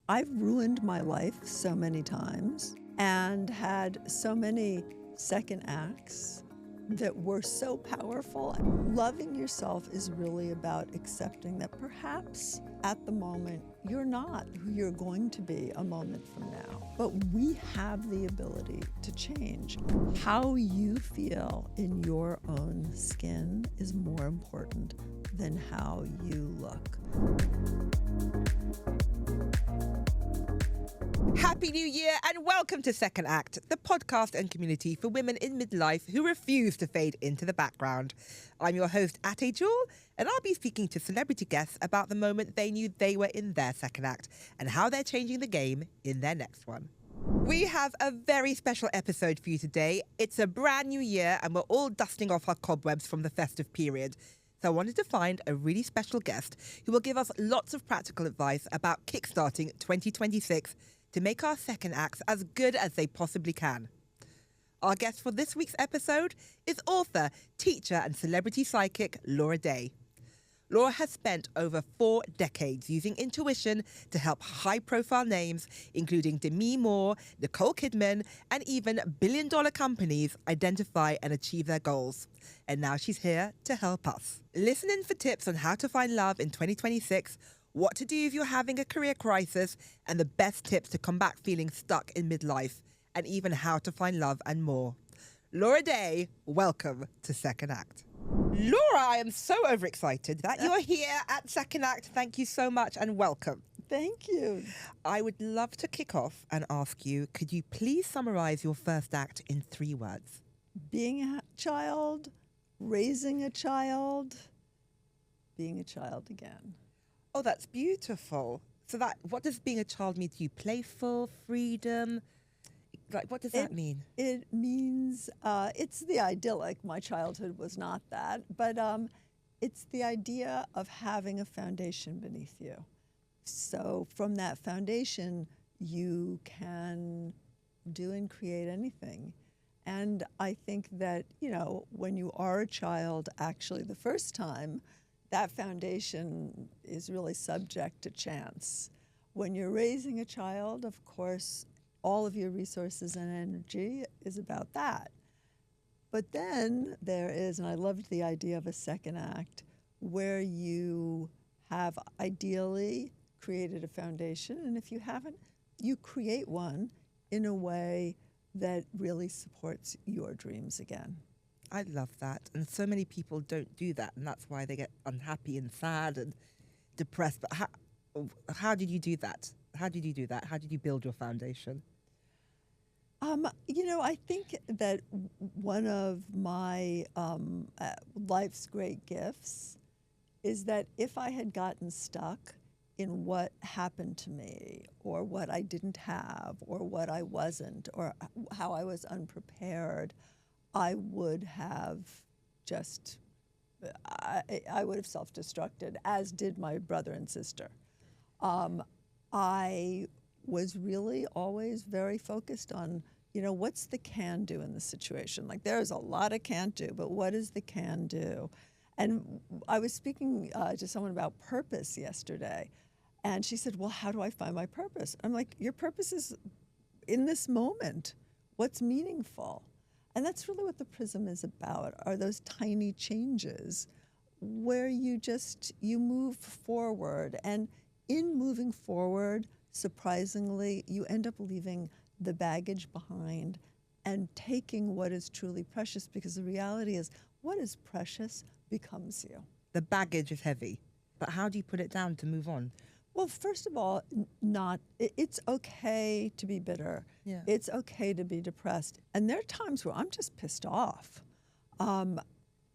I've ruined my life so many times and had so many second acts that were so powerful. Loving yourself is really about accepting that perhaps at the moment you're not who you're going to be a moment from now. But we have the ability to change. How you feel in your own skin is more important than how you look. Happy New Year and welcome to Second Act, the podcast and community for women in midlife who refuse to fade into the background. I'm your host, Ateh Jewel, and I'll be speaking to celebrity guests about the moment they knew they were in their second act and how they're changing the game in their next one. We have a very special episode for you today. It's a brand new year and we're all dusting off our cobwebs from the festive period. So I wanted to find a really special guest who will give us lots of practical advice about kickstarting 2026 to make our second acts as good as they possibly can. Our guest for this week's episode is author, teacher and celebrity psychic Laura Day. Laura has spent over 4 decades using intuition to help high-profile names, including Demi Moore, Nicole Kidman, and even billion-dollar companies identify and achieve their goals. And now she's here to help us. Listen in for tips on how to find love in 2026, what to do if you're having a career crisis, and the best tips to combat feeling stuck in midlife, and even how to find love and more. Laura Day, welcome to Second Act. Laura, I am so overexcited that you're here at Second Act. Thank you so much and welcome. Thank you. I would love to kick off and ask you, could you please summarize your first act in 3 words? Being a child, raising a child, being a child again. Oh, that's beautiful. So what does being a child mean to you? Playful, freedom? Like, what does that mean? It means, it's the idyllic. My childhood was not that. But it's the idea of having a foundation beneath you. So from that foundation, you can do and create anything. And I think that, when you are a child, actually the first time, that foundation is really subject to chance. When you're raising a child, of course, all of your resources and energy is about that. But then there is, and I loved the idea of a second act, where you have ideally created a foundation, and if you haven't, you create one in a way that really supports your dreams again. I love that. And so many people don't do that. And that's why they get unhappy and sad and depressed. But how did you do that? How did you do that? How did you build your foundation? I think that one of my life's great gifts is that if I had gotten stuck in what happened to me or what I didn't have or what I wasn't or how I was unprepared, I would have I would have self-destructed, as did my brother and sister. I was really always very focused on, what's the can do in the situation? Like, there's a lot of can't do, but what is the can do? And I was speaking to someone about purpose yesterday, and she said, well, how do I find my purpose? I'm like, your purpose is in this moment. What's meaningful? And that's really what the prism is about, are those tiny changes where you move forward. And in moving forward, surprisingly, you end up leaving the baggage behind and taking what is truly precious, because the reality is what is precious becomes you. The baggage is heavy, but how do you put it down to move on? Well, first of all, it's okay to be bitter. Yeah. It's okay to be depressed. And there are times where I'm just pissed off. On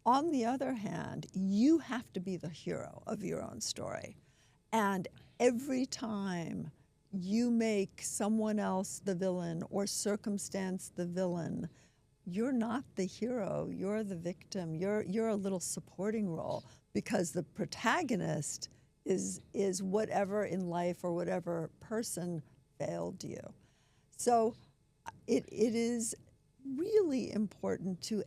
the other hand, you have to be the hero of your own story. And every time you make someone else the villain or circumstance the villain, you're not the hero, you're the victim. You're a little supporting role, because the protagonist is whatever in life or whatever person failed you. So it is really important to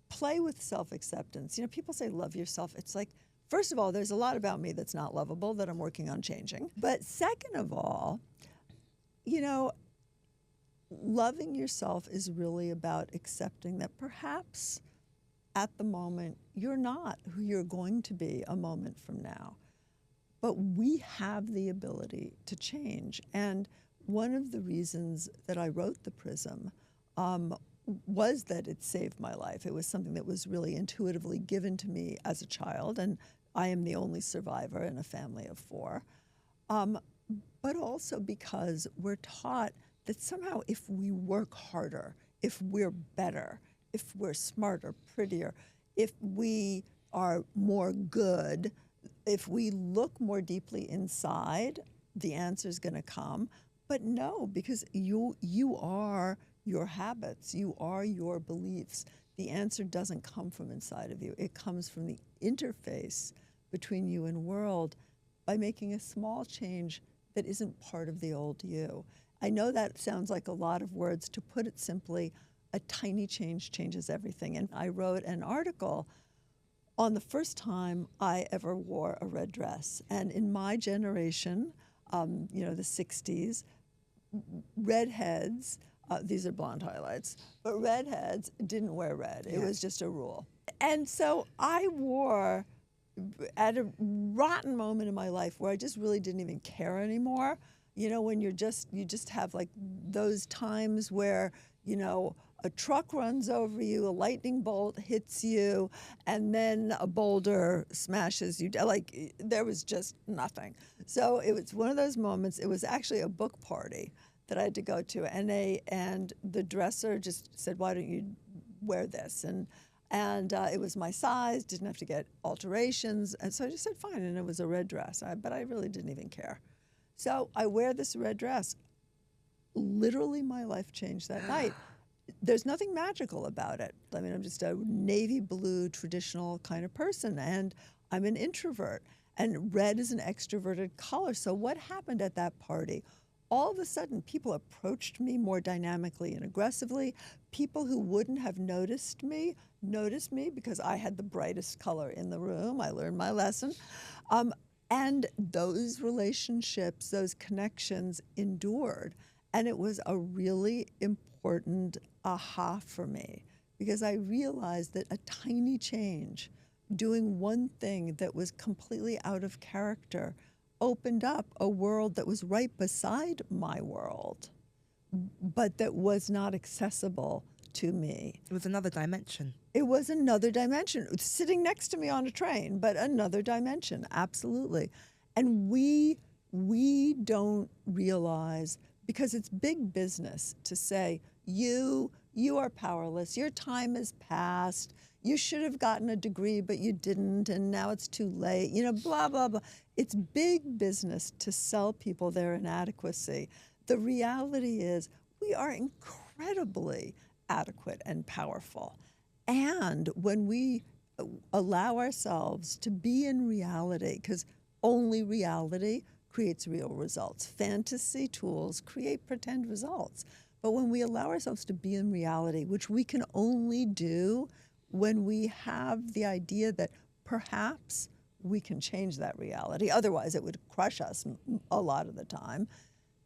play with self-acceptance. People say love yourself. It's like, first of all, there's a lot about me that's not lovable that I'm working on changing. But second of all, you know, loving yourself is really about accepting that perhaps at the moment you're not who you're going to be a moment from now. But we have the ability to change. And one of the reasons that I wrote The Prism was that it saved my life. It was something that was really intuitively given to me as a child, and I am the only survivor in a family of 4. But also because we're taught that somehow if we work harder, if we're better, if we're smarter, prettier, if we are more good, if we look more deeply inside, the answer is going to come. But no, because you are your habits, you are your beliefs. The answer doesn't come from inside of you. It comes from the interface between you and world by making a small change that isn't part of the old you. I know that sounds like a lot of words. To put it simply, a tiny change changes everything. And I wrote an article on the first time I ever wore a red dress. And in my generation, the 60s, redheads, these are blonde highlights, but redheads didn't wear red. It was just a rule. And so I wore, at a rotten moment in my life where I just really didn't even care anymore, you know, when you just have like those times where, you know, a truck runs over you, a lightning bolt hits you, and then a boulder smashes you. Like, there was just nothing. So it was one of those moments. It was actually a book party that I had to go to, and the dresser just said, "Why don't you wear this?" And it was my size, didn't have to get alterations, and so I just said fine, and it was a red dress. But I really didn't even care. So I wear this red dress. Literally, my life changed that night. There's nothing magical about it. I mean, I'm just a navy blue traditional kind of person, and I'm an introvert, and red is an extroverted color. So what happened at that party? All of a sudden, people approached me more dynamically and aggressively. People who wouldn't have noticed me because I had the brightest color in the room. I learned my lesson. And those relationships, those connections endured. And it was a really important aha for me, because I realized that a tiny change, doing one thing that was completely out of character, opened up a world that was right beside my world, but that was not accessible to me. It was another dimension. It was another dimension, sitting next to me on a train, but another dimension, absolutely. And we don't realize, because it's big business to say, you are powerless, your time is past, you should have gotten a degree, but you didn't, and now it's too late, you know, blah, blah, blah. It's big business to sell people their inadequacy. The reality is we are incredibly adequate and powerful. And when we allow ourselves to be in reality, because only reality creates real results. Fantasy tools create pretend results. But when we allow ourselves to be in reality, which we can only do when we have the idea that perhaps we can change that reality, otherwise it would crush us a lot of the time,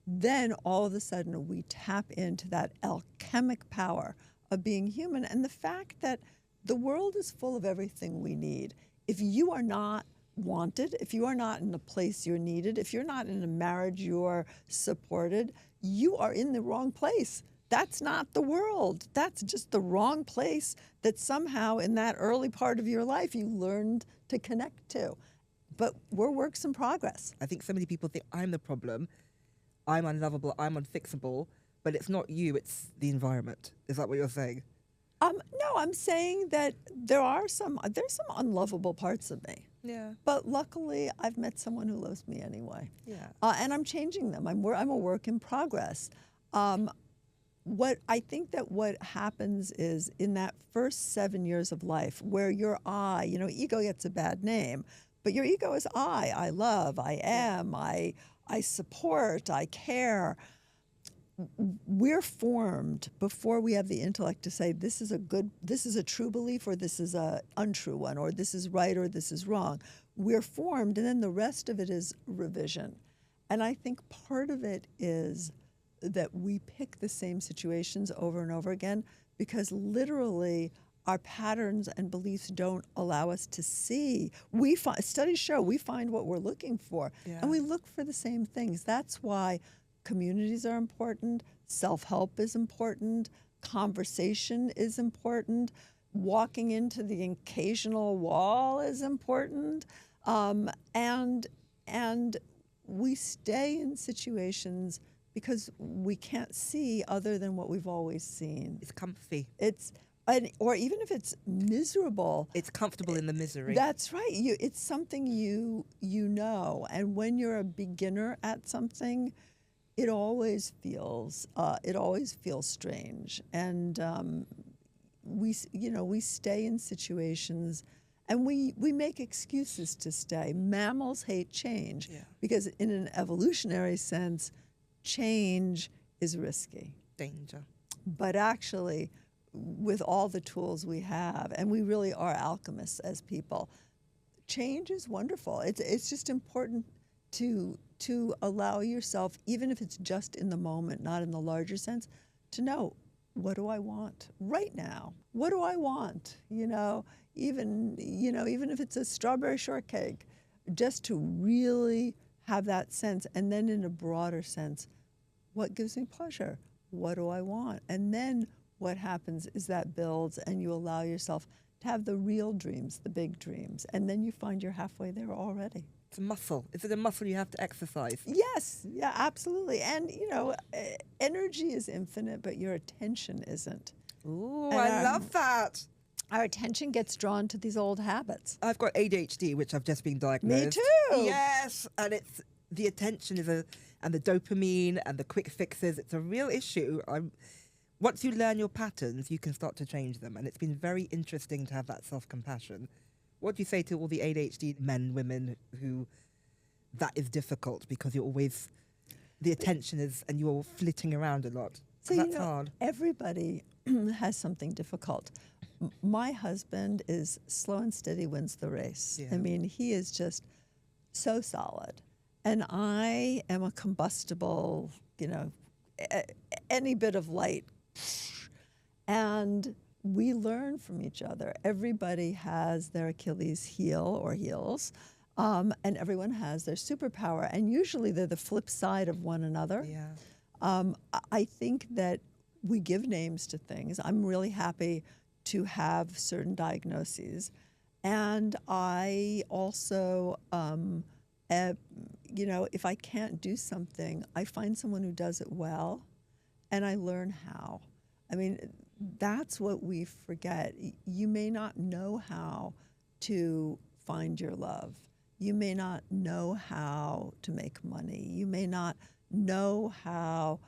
then all of a sudden we tap into that alchemic power of being human and the fact that the world is full of everything we need. If you are not wanted, if you are not in a place you're needed, if you're not in a marriage you're supported, you are in the wrong place. That's not the world. That's just the wrong place that somehow in that early part of your life you learned to connect to. But we're works in progress. I think so many people think I'm the problem, I'm unlovable, I'm unfixable, but it's not you, it's the environment. Is that what you're saying? No, I'm saying that there's some unlovable parts of me. Yeah. But luckily, I've met someone who loves me anyway. Yeah. And I'm changing them. I'm a work in progress. What happens is in that first 7 years of life where your I, ego gets a bad name, but your ego is I love, I am, I support, I care. We're formed before we have the intellect to say this is a true belief or this is a untrue one, or this is right or this is wrong. we're formed, and then the rest of it is revision. And I think part of it is that we pick the same situations over and over again because literally our patterns and beliefs don't allow us to see. Studies show we find what we're looking for, and we look for the same things. That's why communities are important, self-help is important, conversation is important, walking into the occasional wall is important, and we stay in situations because we can't see other than what we've always seen. It's comfy. Or even if it's miserable, It's comfortable in the misery. that's right. It's something you know, and when you're a beginner at something, it always feels strange. And we stay in situations, and we make excuses to stay. Mammals hate change because, in an evolutionary sense, change is risky. Danger. But actually, with all the tools we have, and we really are alchemists as people, change is wonderful. It's just important to allow yourself, even if it's just in the moment, not in the larger sense, to know, what do I want right now? What do I want? Even if it's a strawberry shortcake, just to really have that sense. And then in a broader sense, what gives me pleasure? What do I want? And then what happens is that builds, and you allow yourself to have the real dreams, the big dreams. And then you find you're halfway there already. It's a muscle. Is it a muscle you have to exercise? Yes, yeah, absolutely. And, energy is infinite, but your attention isn't. Ooh, And I love that. Our attention gets drawn to these old habits. I've got ADHD, which I've just been diagnosed. Me too. Yes, and it's the attention and the dopamine and the quick fixes. It's a real issue. Once you learn your patterns, you can start to change them, and it's been very interesting to have that self-compassion. What do you say to all the ADHD men, women who that is difficult because you're always the attention is and you're flitting around a lot? So that's hard. Everybody has something difficult. My husband is slow and steady wins the race. Yeah. I mean, he is just so solid. And I am a combustible, any bit of light. And we learn from each other. Everybody has their Achilles heel or heels, and everyone has their superpower. And usually they're the flip side of one another. Yeah. I think that we give names to things. I'm really happy to have certain diagnoses. And I also, if I can't do something, I find someone who does it well, and I learn how. I mean, that's what we forget. You may not know how to find your love. You may not know how to make money. You may not know how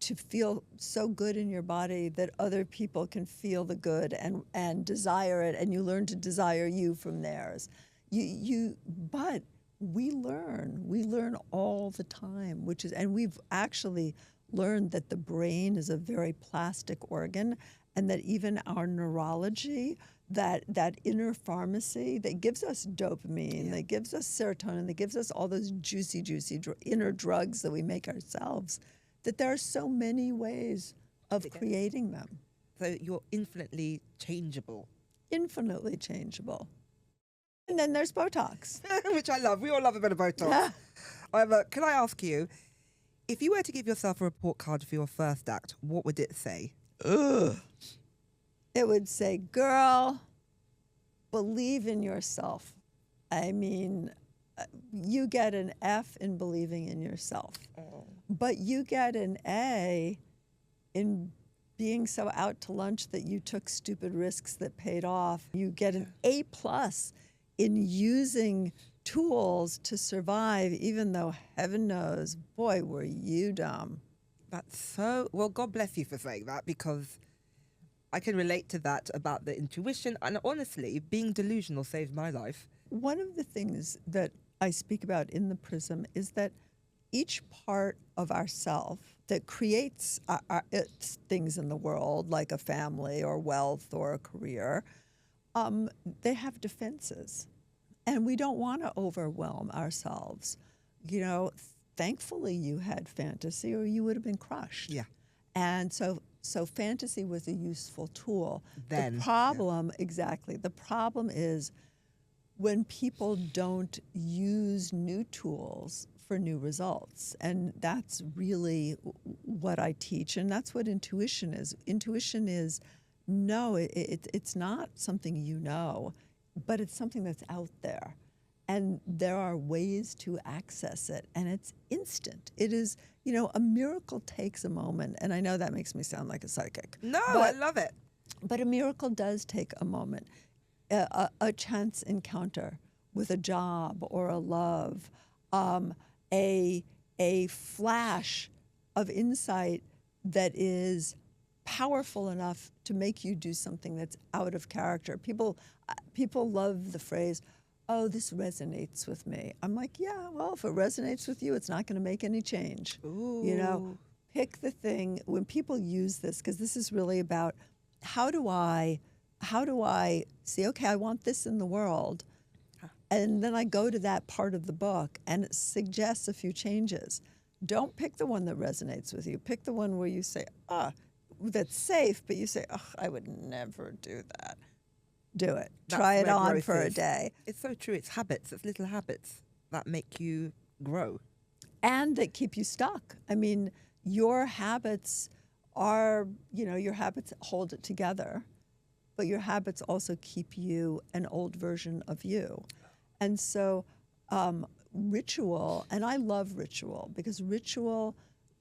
to feel so good in your body that other people can feel the good and desire it, and you learn to desire you from theirs. But we learn all the time, and we've actually learned that the brain is a very plastic organ, and that even our neurology, that inner pharmacy that gives us dopamine, that gives us serotonin, that gives us all those juicy inner drugs that we make ourselves, that there are so many ways of creating them. So you're infinitely changeable. Infinitely changeable. And then there's Botox. Which I love. We all love a bit of Botox. Yeah. Can I ask you, if you were to give yourself a report card for your first act, what would it say? Ugh. It would say, girl, believe in yourself. I mean, you get an F in believing in yourself. Oh. But you get an A in being so out to lunch that you took stupid risks that paid off. You get an A+ in using tools to survive, even though heaven knows, boy, were you dumb. That's so, well, God bless you for saying that, because I can relate to that about the intuition. And honestly, being delusional saved my life. One of the things that I speak about in the Prism is that each part of ourself that creates things in the world, like a family or wealth or a career, they have defenses. And we don't want to overwhelm ourselves. You know, thankfully you had fantasy or you would have been crushed. Yeah. And so fantasy was a useful tool. Then, the problem, exactly, the problem is when people don't use new tools for new results. And that's really what I teach. And that's what intuition is. Intuition is, no, it's not something you know, but it's something that's out there. And there are ways to access it, and it's instant. It is, you know, a miracle takes a moment. And I know that makes me sound like a psychic. No, I love it. But a miracle does take a moment. A chance encounter with a job or a love, a flash of insight that is powerful enough to make you do something that's out of character. People love the phrase, oh, this resonates with me. I'm like, yeah, well, if it resonates with you, it's not going to make any change. Ooh. You know, pick the thing. When people use this, because this is really about how do I see, okay, I want this in the world, and then I go to that part of the book and it suggests a few changes. Don't pick the one that resonates with you. Pick the one where you say, that's safe, but you say, I would never do that. Do it. That's Try it where on growth for a is. day. It's so true. It's habits. It's little habits that make you grow. And that keep you stuck. I mean, your habits are, you know, your habits hold it together, but your habits also keep you an old version of you. And so ritual, and I love ritual because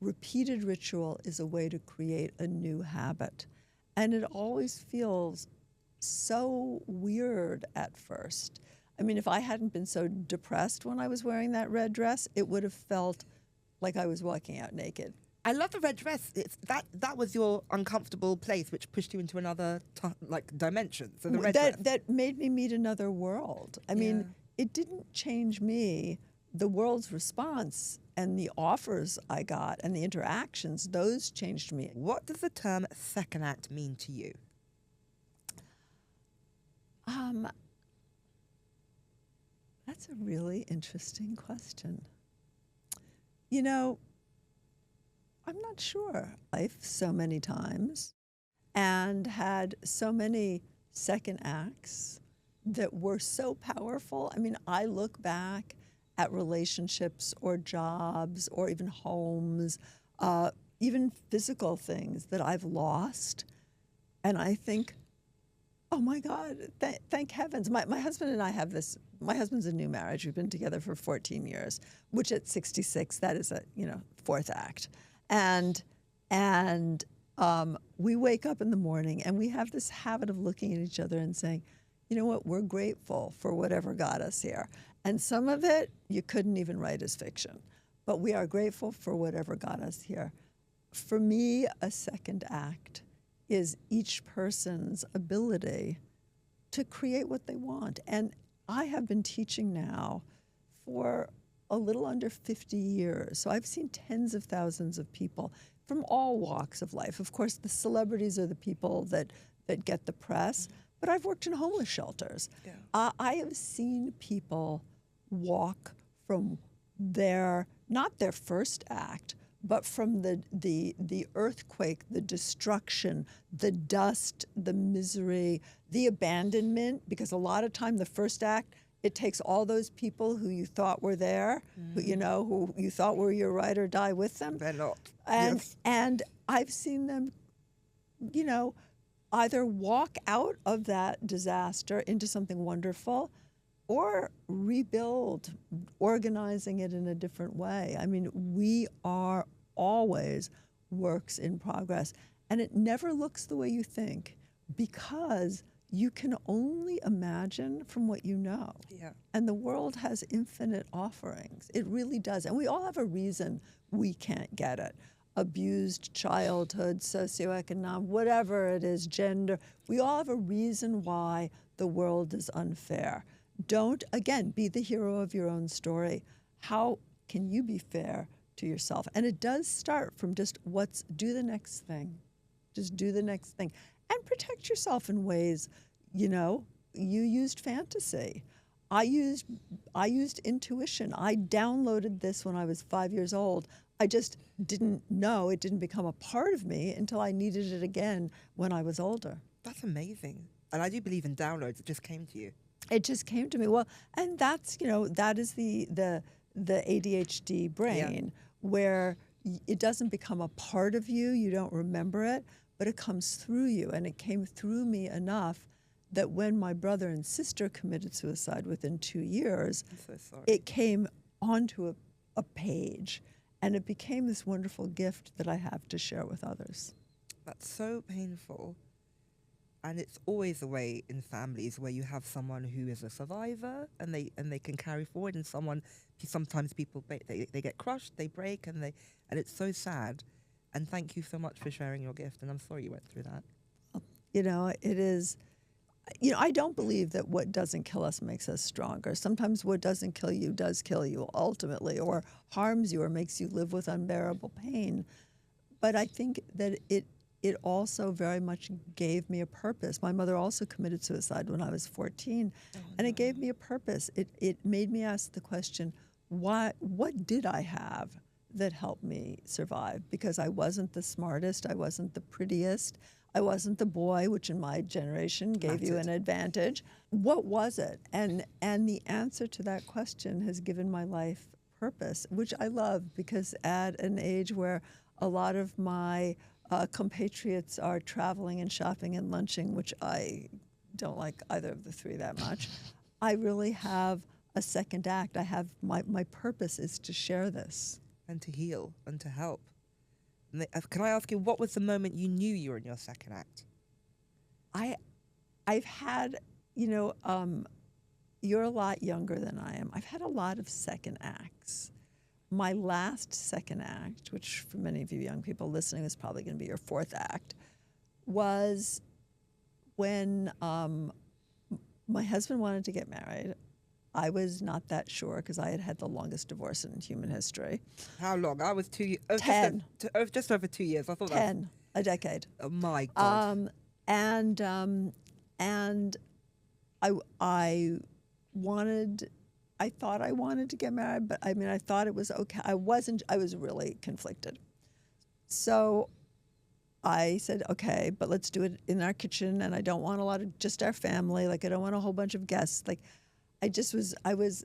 repeated ritual is a way to create a new habit. And it always feels so weird at first. I mean, if I hadn't been so depressed when I was wearing that red dress, it would have felt like I was walking out naked. I love the red dress. It's that was your uncomfortable place, which pushed you into another dimension. So the red dress. That made me meet another world. I mean, it didn't change me. The world's response and the offers I got and the interactions, those changed me. What does the term second act mean to you? That's a really interesting question. You know, I'm not sure. I've so many times and had so many second acts that were so powerful. I mean, I look back at relationships or jobs or even homes, even physical things that I've lost, and I think, oh my God, thank heavens. My husband and I have this, my husband's a new marriage. We've been together for 14 years, which at 66, that is a, fourth act. And we wake up in the morning and we have this habit of looking at each other and saying, you know what, we're grateful for whatever got us here. And some of it you couldn't even write as fiction, but we are grateful for whatever got us here. For me, a second act is each person's ability to create what they want. And I have been teaching now for a little under 50 years. So I've seen tens of thousands of people from all walks of life. Of course, the celebrities are the people that get the press, but I've worked in homeless shelters. Yeah. I have seen people walk from not their first act, but from the earthquake, the destruction, the dust, the misery, the abandonment, because a lot of time the first act, it takes all those people who you thought were there, who you thought were your ride or die with them. They're not. And I've seen them, either walk out of that disaster into something wonderful or rebuild, organizing it in a different way. I mean, we are always works in progress, and it never looks the way you think because you can only imagine from what you know. Yeah. And the world has infinite offerings. It really does. And we all have a reason we can't get it. Abused childhood, socioeconomic, whatever it is, gender. We all have a reason why the world is unfair. Don't, again, be the hero of your own story. How can you be fair to yourself? And it does start from just do the next thing. Just do the next thing. And protect yourself in ways, you used fantasy. I used intuition. I downloaded this when I was 5 years old. I just didn't know, it didn't become a part of me until I needed it again when I was older. That's amazing. And I do believe in downloads. It just came to you. It just came to me. Well, and that's, that is the ADHD brain, where it doesn't become a part of you. You don't remember it, but it comes through you. And it came through me enough that when my brother and sister committed suicide within 2 years, I'm so sorry. it came onto a page, and it became this wonderful gift that I have to share with others. That's so painful. And it's always the way in families where you have someone who is a survivor and they can carry forward, and sometimes people they get crushed, they break, and it's so sad. And thank you so much for sharing your gift. And I'm sorry you went through that. It is. I don't believe that what doesn't kill us makes us stronger. Sometimes what doesn't kill you does kill you ultimately, or harms you, or makes you live with unbearable pain. But I think that it also very much gave me a purpose. My mother also committed suicide when I was 14, and it gave me a purpose. It made me ask the question, what did I have that helped me survive? Because I wasn't the smartest, I wasn't the prettiest, I wasn't the boy, which in my generation gave you an advantage. What was it? And the answer to that question has given my life purpose, which I love, because at an age where a lot of my compatriots are traveling and shopping and lunching, which I don't like either of the three that much, I really have a second act. I have my purpose is to share this. And to heal and to help. Can I ask you, what was the moment you knew you were in your second act? I've had, you're a lot younger than I am. I've had a lot of second acts. My last second act, which for many of you young people listening is probably going to be your fourth act, was when my husband wanted to get married. I was not that sure because I had had the longest divorce in human history. How long? I was 2 years. 10. Just over 2 years. I thought 10, a decade. Oh my God. And I thought I wanted to get married, but I thought it was okay. I was really conflicted. So I said, okay, but let's do it in our kitchen, and I don't want a lot of just our family. Like, I don't want a whole bunch of guests. Like, I was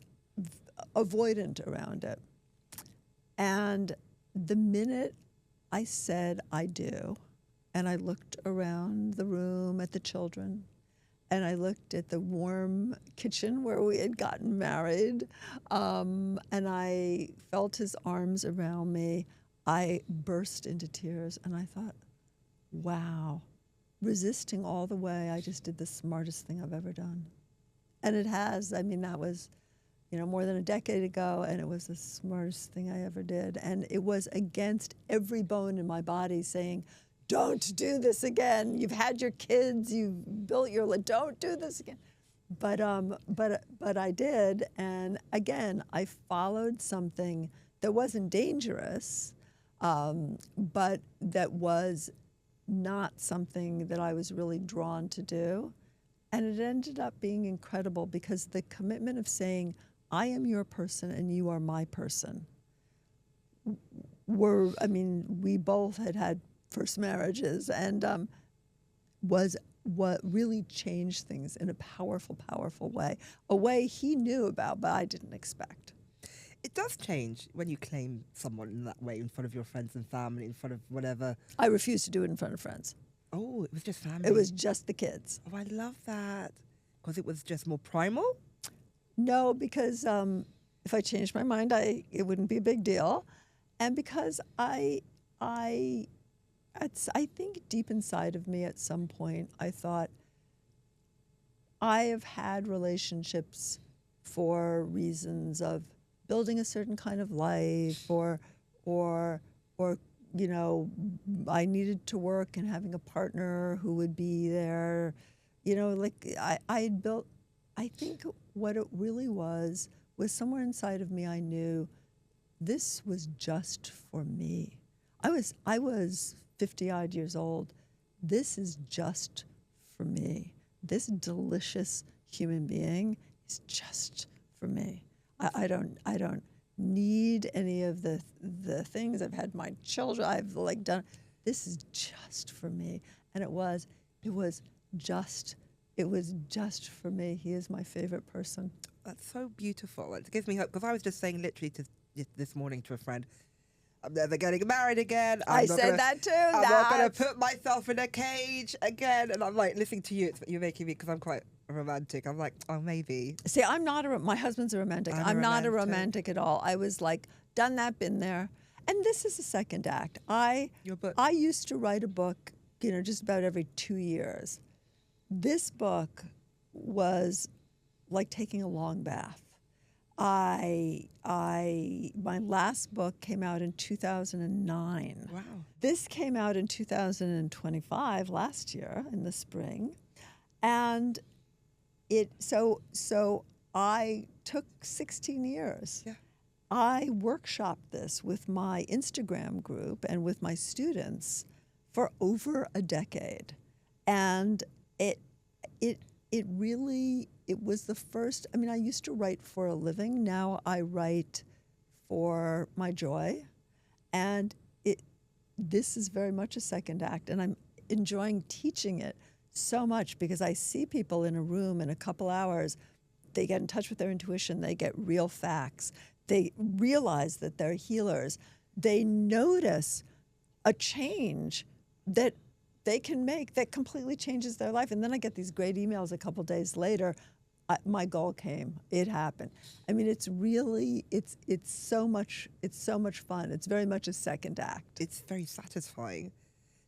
avoidant around it. And the minute I said I do, and I looked around the room at the children, and I looked at the warm kitchen where we had gotten married, and I felt his arms around me, I burst into tears, and I thought, wow, resisting all the way, I just did the smartest thing I've ever done. And it has. That was, more than a decade ago, and it was the smartest thing I ever did. And it was against every bone in my body saying, don't do this again. You've had your kids, you've built your life, don't do this again. But I did, and again, I followed something that wasn't dangerous, but that was not something that I was really drawn to do. And it ended up being incredible because the commitment of saying, I am your person and you are my person, we both had first marriages, and was what really changed things in a powerful, powerful way, a way he knew about, but I didn't expect. It does change when you claim someone in that way in front of your friends and family, in front of whatever. I refused to do it in front of friends. Oh, it was just family. It was just the kids. Oh, I love that. Because it was just more primal? No, because if I changed my mind, it wouldn't be a big deal. And because I think deep inside of me at some point, I thought, I have had relationships for reasons of building a certain kind of life, or I needed to work and having a partner who would be there. I had built, I think what it really was somewhere inside of me I knew this was just for me. I was 50-odd years old. This is just for me. This delicious human being is just for me. I don't need any of the things. I've had my children. I've like done. This is just for me, and it was just for me. He is my favorite person. That's so beautiful. It gives me hope, because I was just saying literally this morning to a friend, I'm never getting married again. I said that too. I'm not going to put myself in a cage again. And I'm like, listening to you, you're making me, because I'm quite romantic. I'm like, oh, maybe. See, I'm not my husband's a romantic. I'm not a romantic at all. I was like, done that, been there. And this is a second act. Your book. I used to write a book, just about every 2 years. This book was like taking a long bath. My last book came out in 2009. Wow. This came out in 2025, last year in the spring. And so I took 16 years. Yeah. I workshopped this with my Instagram group and with my students for over a decade. And it was the first. I mean, I used to write for a living. Now I write for my joy. And this is very much a second act. And I'm enjoying teaching it so much, because I see people in a room in a couple hours, they get in touch with their intuition, they get real facts, they realize that they're healers, they notice a change that they can make that completely changes their life. And then I get these great emails a couple days later, my goal came, it happened. I mean, it's really, it's so much fun. It's very much a second act. It's very satisfying.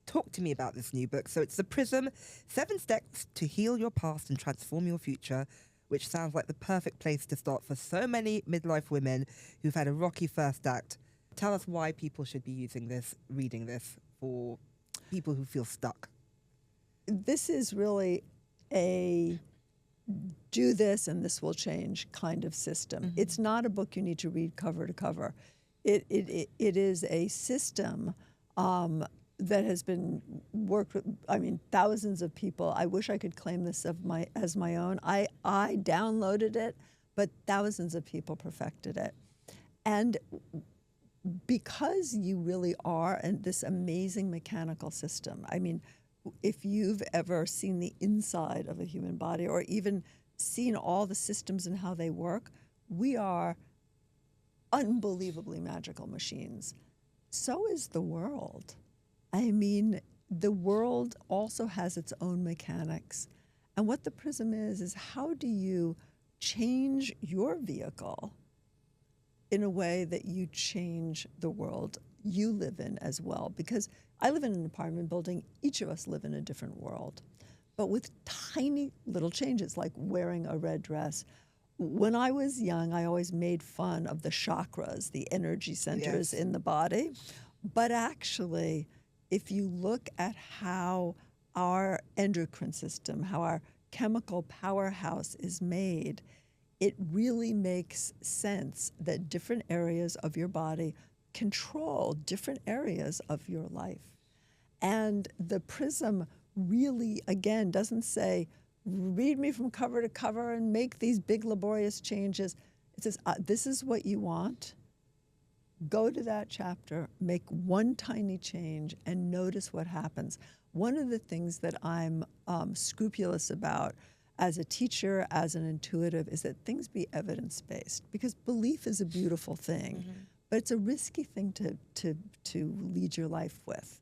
Talk to me about this new book. So it's The Prism, 7 Steps to Heal Your Past and Transform Your Future, which sounds like the perfect place to start for so many midlife women who've had a rocky first act. Tell us why people should be reading this for people who feel stuck. This is really a do this and this will change kind of system. Mm-hmm. It's not a book you need to read cover to cover. It is a system that has been worked with, thousands of people. I wish I could claim this as my own. I downloaded it, but thousands of people perfected it. And because you really are this amazing mechanical system, I mean, if you've ever seen the inside of a human body or even seen all the systems and how they work, we are unbelievably magical machines. So is the world. I mean, the world also has its own mechanics. And what the prism is how do you change your vehicle in a way that you change the world you live in as well? Because I live in an apartment building. Each of us live in a different world, but with tiny little changes, like wearing a red dress. When I was young, I always made fun of the chakras, the energy centers in the body. But actually, if you look at how our endocrine system, how our chemical powerhouse is made, it really makes sense that different areas of your body control different areas of your life. And the prism really, again, doesn't say, read me from cover to cover and make these big laborious changes. It says, this is what you want. Go to that chapter, make one tiny change, and notice what happens. One of the things that I'm scrupulous about as a teacher, as an intuitive, is that things be evidence-based, because belief is a beautiful thing, but it's a risky thing to lead your life with.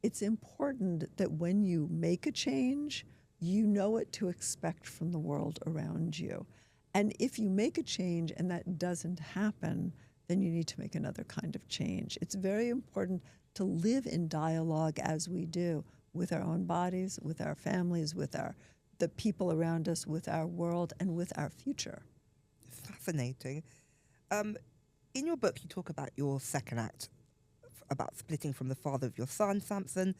It's important that when you make a change, you know what to expect from the world around you. And if you make a change and that doesn't happen, then you need to make another kind of change. It's very important to live in dialogue as we do with our own bodies, with our families, with the people around us, with our world, and with our future. Fascinating. In your book, you talk about your second act, about splitting from the father of your son, Samson.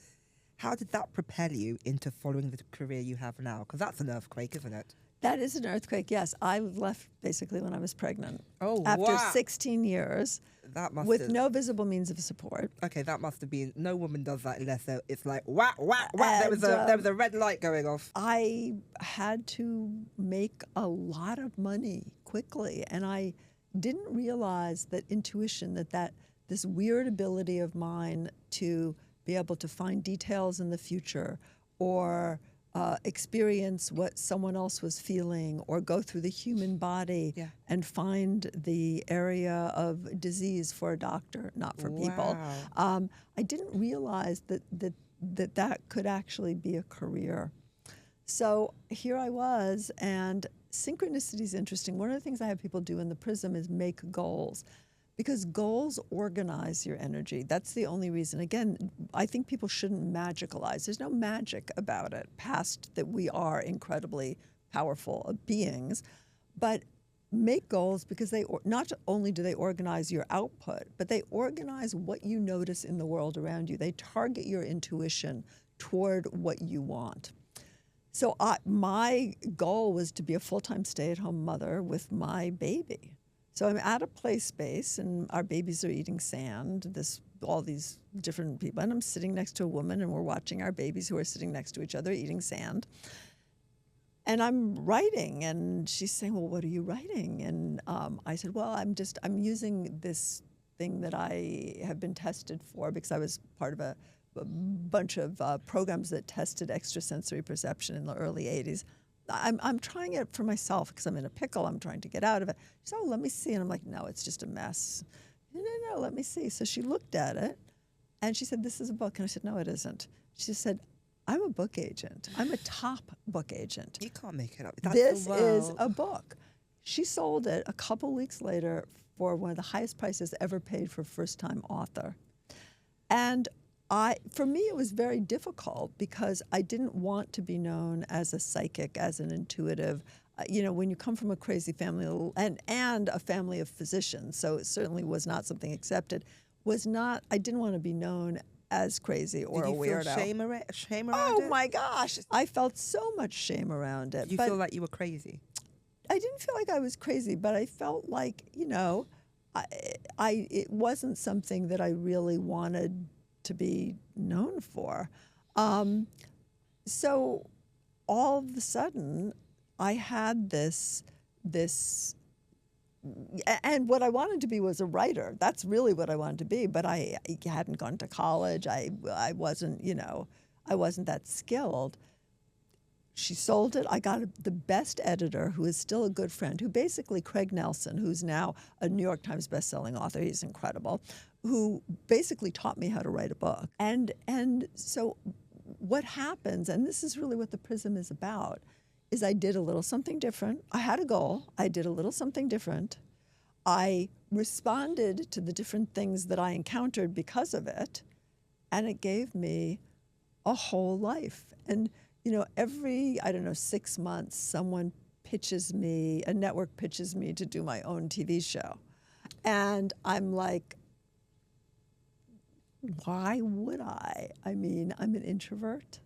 How did that propel you into following the career you have now? Because that's an earthquake, isn't it? That is an earthquake, yes. I left basically when I was pregnant. Oh, After wow. 16 years That must with have, no visible means of support. okay, that must have been, no woman does that unless it's like, whack, whack, whack. There was a red light going off. I had to make a lot of money quickly, and I didn't realize that intuition, that this weird ability of mine to be able to find details in the future or experience what someone else was feeling or go through the human body and find the area of disease for a doctor, not for people. I didn't realize that could actually be a career. So here I was, and synchronicity is interesting. One of the things I have people do in the Prism is make goals, because goals organize your energy. That's the only reason. Again, I think people shouldn't magicalize. There's no magic about it, past that we are incredibly powerful beings. But make goals, because they not only do they organize your output, but they organize what you notice in the world around you. They target your intuition toward what you want. So my goal was to be a full-time stay-at-home mother with my baby. So I'm at a play space, and our babies are eating sand, all these different people, and I'm sitting next to a woman, and we're watching our babies who are sitting next to each other eating sand. And I'm writing, and she's saying, well, what are you writing? And I said, well, I'm using this thing that I have been tested for, because I was part of a bunch of programs that tested extrasensory perception in the early 80s. I'm trying it for myself because I'm in a pickle. I'm trying to get out of it. She said, oh, let me see. And I'm like, no, it's just a mess. No, let me see. So she looked at it, and she said, this is a book. And I said, no, it isn't. She said, I'm a book agent. I'm a top book agent. You can't make it up. This is a book. She sold it a couple weeks later for one of the highest prices ever paid for first-time author. And for me, it was very difficult because I didn't want to be known as a psychic, as an intuitive. When you come from a crazy family and a family of physicians, so it certainly was not something accepted. I didn't want to be known as crazy or a weirdo. Did you feel shame around it? Oh my gosh, I felt so much shame around it. Did you feel like you were crazy? I didn't feel like I was crazy, but I felt like it wasn't something that I really wanted to be known for. So all of a sudden, I had this, and what I wanted to be was a writer. That's really what I wanted to be, but I hadn't gone to college. I wasn't that skilled. She sold it. I got the best editor, who is still a good friend, who basically, Craig Nelson, who's now a New York Times bestselling author, he's incredible, who basically taught me how to write a book. And so what happens, and this is really what the Prism is about, is I did a little something different. I had a goal. I did a little something different. I responded to the different things that I encountered because of it, and it gave me a whole life. And every, 6 months, a network pitches me to do my own TV show. And I'm like, why would I? I mean, I'm an introvert.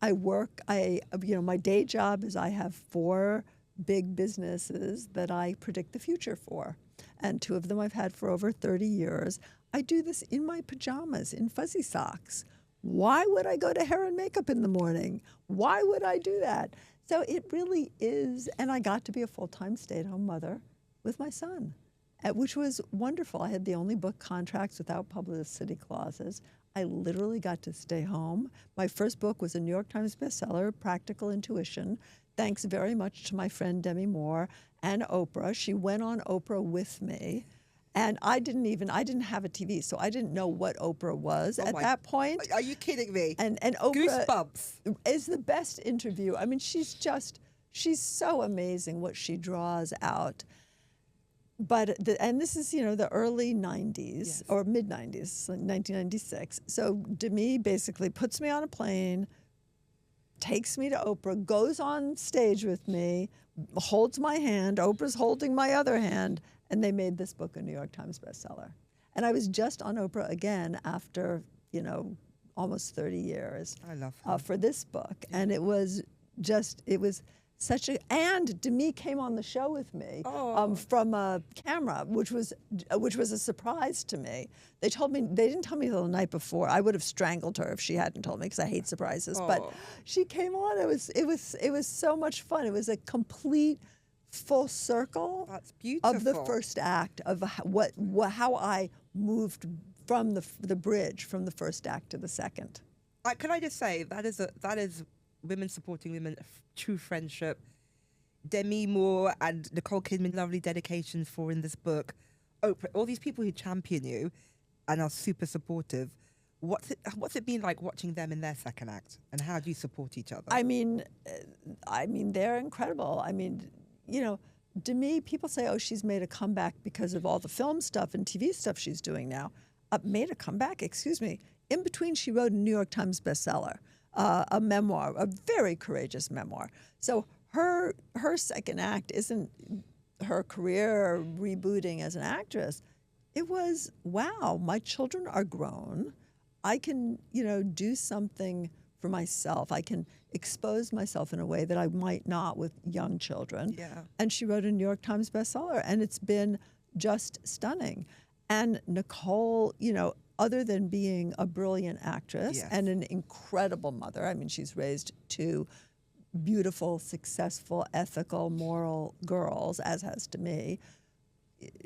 I work, my day job is I have 4 big businesses that I predict the future for. And 2 of them I've had for over 30 years. I do this in my pajamas, in fuzzy socks. Why would I go to hair and makeup in the morning? Why would I do that? So it really is, and I got to be a full-time stay-at-home mother with my son, which was wonderful. I had the only book contracts without publicity clauses. I literally got to stay home. My first book was a New York Times bestseller, Practical Intuition. Thanks very much to my friend Demi Moore and Oprah. She went on Oprah with me. And I didn't have a TV, so I didn't know what Oprah was at that point. Are you kidding me? And Oprah Goosebumps. is the best interview. I mean, she's so amazing what she draws out. But and this is the early 90s or mid 90s, 1996. So Demi basically puts me on a plane, takes me to Oprah, goes on stage with me, holds my hand. Oprah's holding my other hand. And they made this book a New York Times bestseller. And I was just on Oprah again after, almost 30 years. I love her. For this book. And it was and Demi came on the show with me from a camera, which was a surprise to me. They didn't tell me till the night before. I would have strangled her if she hadn't told me, because I hate surprises. But she came on. It was so much fun. It was a complete full circle. That's beautiful. Of the first act of how I moved from the bridge from the first act to the second. Can I just say that is women supporting women, true friendship. Demi Moore and Nicole Kidman, lovely dedications for in this book. Oprah, all these people who champion you and are super supportive. What's it been like watching them in their second act, and how do you support each other? I mean, they're incredible. I mean, Demi, people say, oh, she's made a comeback because of all the film stuff and TV stuff she's doing now. Made a comeback? Excuse me. In between, she wrote a New York Times bestseller. A memoir, a very courageous memoir. So her second act isn't her career rebooting as an actress. It was, wow, my children are grown. I can, do something for myself. I can expose myself in a way that I might not with young children. Yeah. And she wrote a New York Times bestseller, and it's been just stunning. And Nicole, other than being a brilliant actress and an incredible mother, I mean, she's raised two beautiful, successful, ethical, moral girls, as has Demi.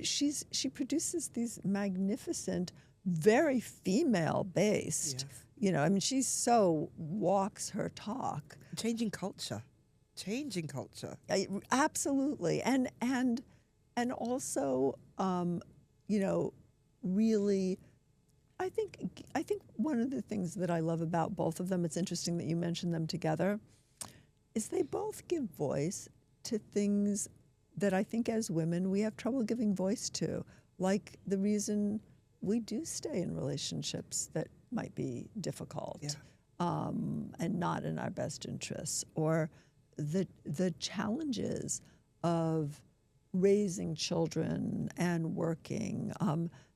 She produces these magnificent, very female-based, I mean, she so walks her talk. Changing culture. Absolutely. And also, really, I think one of the things that I love about both of them, it's interesting that you mentioned them together, is they both give voice to things that I think as women we have trouble giving voice to, like the reason we do stay in relationships that might be difficult and not in our best interests, or the challenges of raising children and working,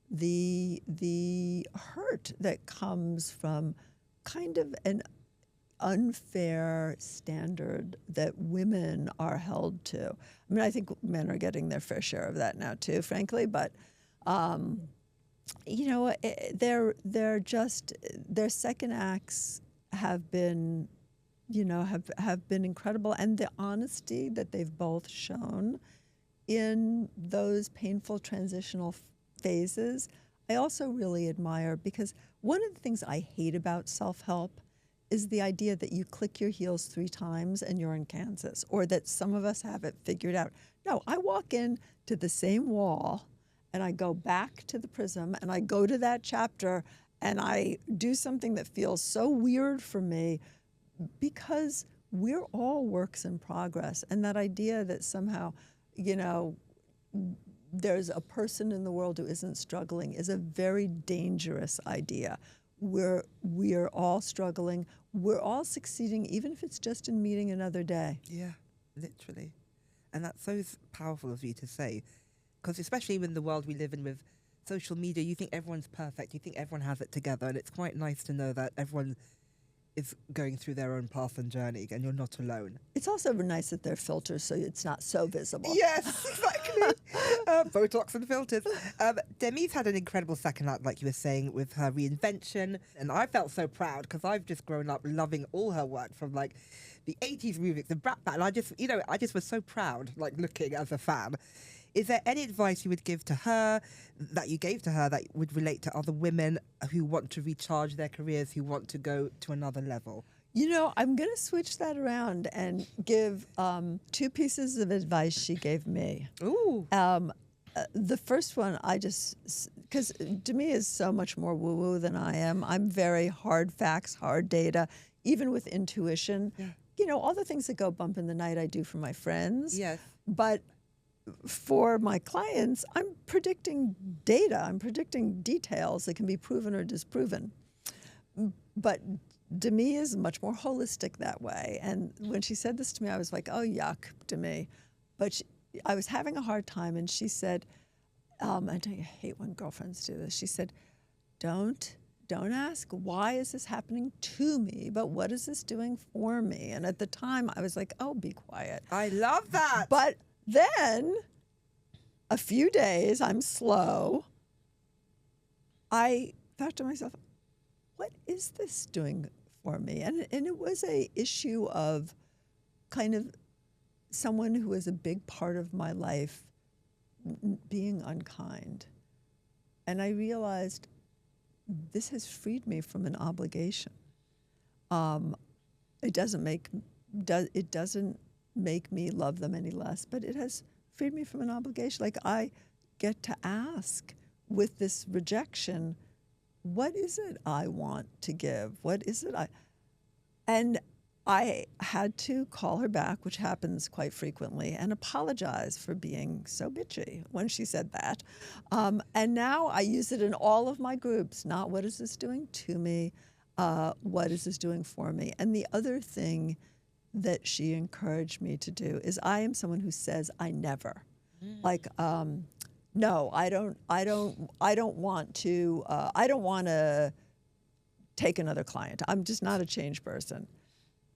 the hurt that comes from kind of an unfair standard that women are held to. I mean, I think men are getting their fair share of that now too, frankly, but they're just, their second acts have been, have been incredible, and the honesty that they've both shown in those painful transitional phases, I also really admire, because one of the things I hate about self-help is the idea that you click your heels 3 times and you're in Kansas, or that some of us have it figured out. No, I walk in to the same wall and I go back to the prism and I go to that chapter and I do something that feels so weird for me, because we're all works in progress. And that idea that somehow, there's a person in the world who isn't struggling is a very dangerous idea. We're all struggling. We're all succeeding, even if it's just in meeting another day. Yeah, literally. And that's so powerful of you to say, because especially in the world we live in with social media, you think everyone's perfect. You think everyone has it together. And it's quite nice to know that everyone is going through their own path and journey, and you're not alone. It's also nice that they're filters, so it's not so visible. Yes, exactly. Botox and filters. Demi's had an incredible second act, like you were saying, with her reinvention, and I felt so proud because I've just grown up loving all her work, from like the 80s music, the Brat Pack, and I just was so proud, like looking as a fan. Is there any advice you would give to her, that you gave to her, that would relate to other women who want to recharge their careers, who want to go to another level? I'm going to switch that around and give 2 pieces of advice she gave me. Ooh. The first one, because Demi is so much more woo-woo than I am. I'm very hard facts, hard data, even with intuition. Yeah. All the things that go bump in the night I do for my friends. Yes. But for my clients, I'm predicting data. I'm predicting details that can be proven or disproven. But Demi is much more holistic that way. And when she said this to me, I was like, oh, yuck, Demi. But I was having a hard time, and she said, I hate when girlfriends do this. She said, don't don't ask, why is this happening to me, but what is this doing for me? And at the time, I was like, oh, be quiet. I love that. But then, a few days, I'm slow. I thought to myself, what is this doing for me? And it was a issue of kind of someone who was a big part of my life being unkind. And I realized this has freed me from an obligation. It doesn't make me love them any less, but it has freed me from an obligation. Like, I get to ask with this rejection, what is it I want to give? What is it and I had to call her back, which happens quite frequently, and apologize for being so bitchy when she said that. And now I use it in all of my groups, not what is this doing to me, what is this doing for me? And the other thing that she encouraged me to do is, I am someone who says I never. Like, no, I don't want to take another client. I'm just not a change person.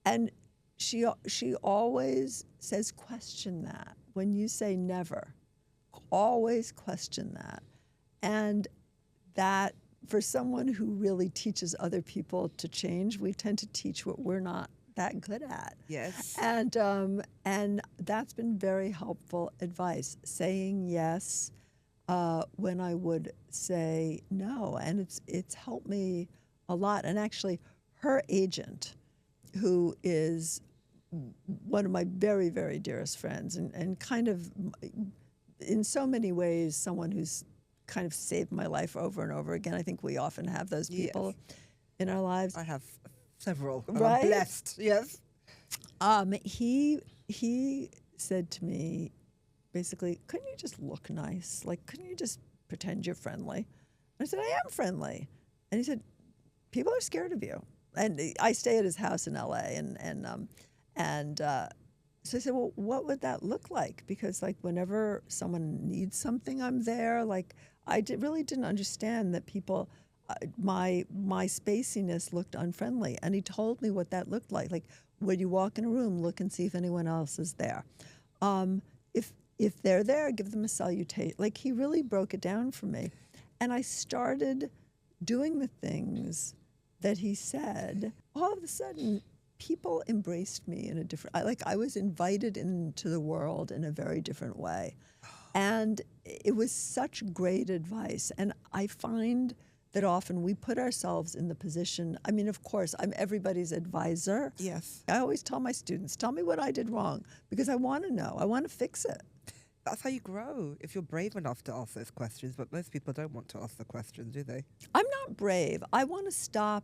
And she always says, question that. When you say never, always question that. And that, for someone who really teaches other people to change, we tend to teach what we're not that good at. Yes. And that's been very helpful advice, saying yes when I would say no. And it's helped me a lot. And actually, her agent, who is one of my very, very dearest friends, and kind of, in so many ways, someone who's kind of saved my life over and over again. I think we often have those people in our lives. I have several. Right? I'm blessed. Yes. He said to me, basically, couldn't you just look nice? Like, couldn't you just pretend you're friendly? I said, I am friendly. And he said, people are scared of you. And I stay at his house in L.A. So I said, well, what would that look like? Because, like, whenever someone needs something, I'm there. Like, I really didn't understand that people, my spaciness looked unfriendly. And he told me what that looked like. Like, when you walk in a room, look and see if anyone else is there. If they're there, give them a salutation. Like, he really broke it down for me. And I started doing the things that he said. All of a sudden, people embraced me in a different, I was invited into the world in a very different way. And it was such great advice. And I find that often we put ourselves in the position, I mean, of course, I'm everybody's advisor. Yes. I always tell my students, tell me what I did wrong, because I want to know. I want to fix it. That's how you grow, if you're brave enough to ask those questions. But most people don't want to ask the questions, do they? I'm not brave. I want to stop.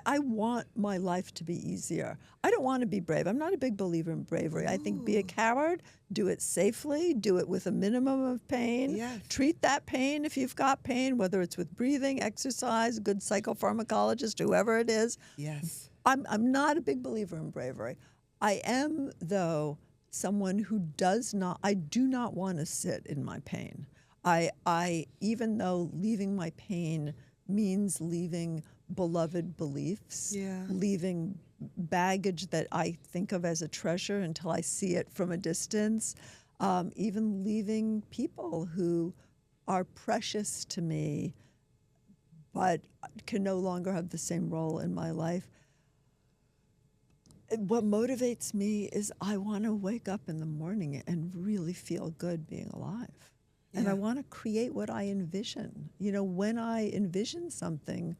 I want my life to be easier. I don't want to be brave. I'm not a big believer in bravery. I think be a coward, do it safely, do it with a minimum of pain. Yes. Treat that pain if you've got pain, whether it's with breathing, exercise, good psychopharmacologist, whoever it is. Yes. I'm not a big believer in bravery. I am, though, someone who I do not want to sit in my pain. I even though leaving my pain means leaving beloved beliefs, leaving baggage that I think of as a treasure until I see it from a distance, even leaving people who are precious to me but can no longer have the same role in my life. What motivates me is I want to wake up in the morning and really feel good being alive. And I want to create what I envision. You know, when I envision something,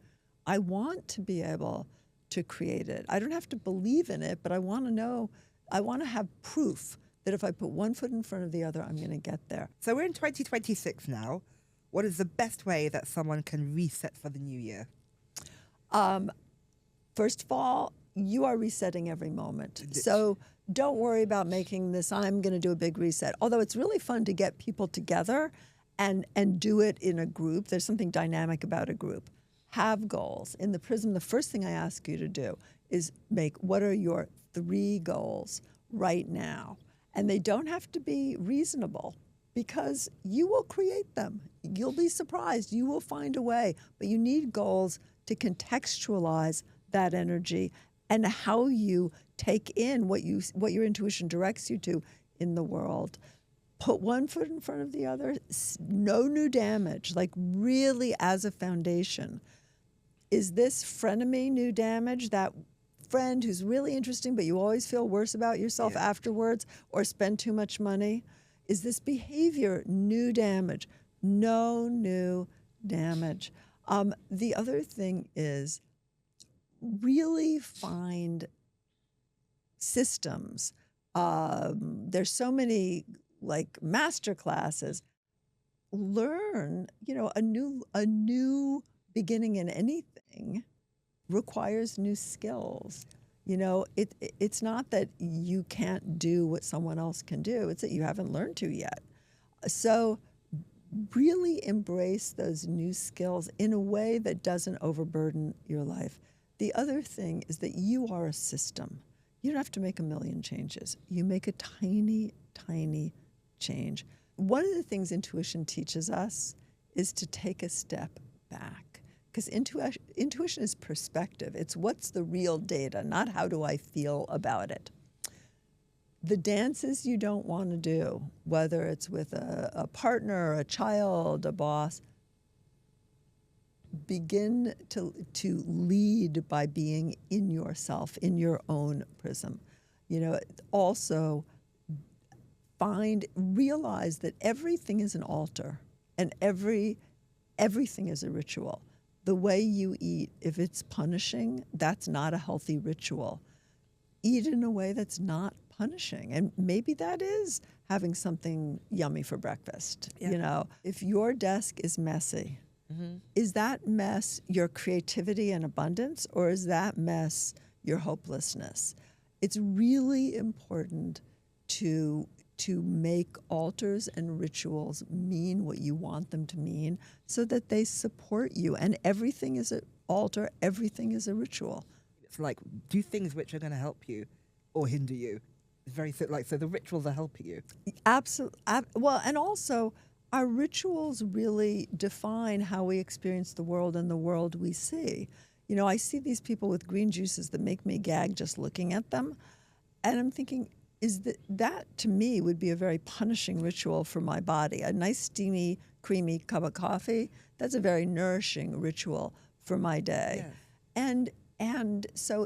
I want to be able to create it. I don't have to believe in it, but I want to know, I want to have proof that if I put one foot in front of the other, I'm going to get there. So we're in 2026 now. What is the best way that someone can reset for the new year? First of all, you are resetting every moment. So don't worry about making this, I'm going to do a big reset. Although it's really fun to get people together and do it in a group. There's something dynamic about a group. Have goals. In the Prism, the first thing I ask you to do is what are your 3 goals right now? And they don't have to be reasonable, because you will create them. You'll be surprised. You will find a way. But you need goals to contextualize that energy and how you take in what your intuition directs you to in the world. Put one foot in front of the other, no new damage, like really as a foundation. Is this frenemy new damage, that friend who's really interesting but you always feel worse about yourself afterwards, or spend too much money? Is this behavior new damage? No new damage. The other thing is really find systems. There's so many like master classes. Learn, a new beginning in anything requires new skills. It's not that you can't do what someone else can do, it's that you haven't learned to yet. So really embrace those new skills in a way that doesn't overburden your life. The other thing is that you are a system. You don't have to make a million changes. You make a tiny, tiny change. One of the things intuition teaches us is to take a step back. Because intuition is perspective. It's what's the real data, not how do I feel about it. The dances you don't want to do, whether it's with a partner, a child, a boss, begin to lead by being in yourself, in your own prism. Also realize that everything is an altar and everything is a ritual. The way you eat, if it's punishing, that's not a healthy ritual. Eat in a way that's not punishing. And maybe that is having something yummy for breakfast. Yeah. If your desk is messy, is that mess your creativity and abundance, or is that mess your hopelessness? It's really important to make altars and rituals mean what you want them to mean so that they support you. And everything is an altar, everything is a ritual. It's like, do things which are going to help you or hinder you. It's very so the rituals are helping you. Absolutely. Well, and also our rituals really define how we experience the world and the world we see. I see these people with green juices that make me gag just looking at them. And I'm thinking, that to me would be a very punishing ritual for my body. A nice steamy, creamy cup of coffee, that's a very nourishing ritual for my day. Yes. And so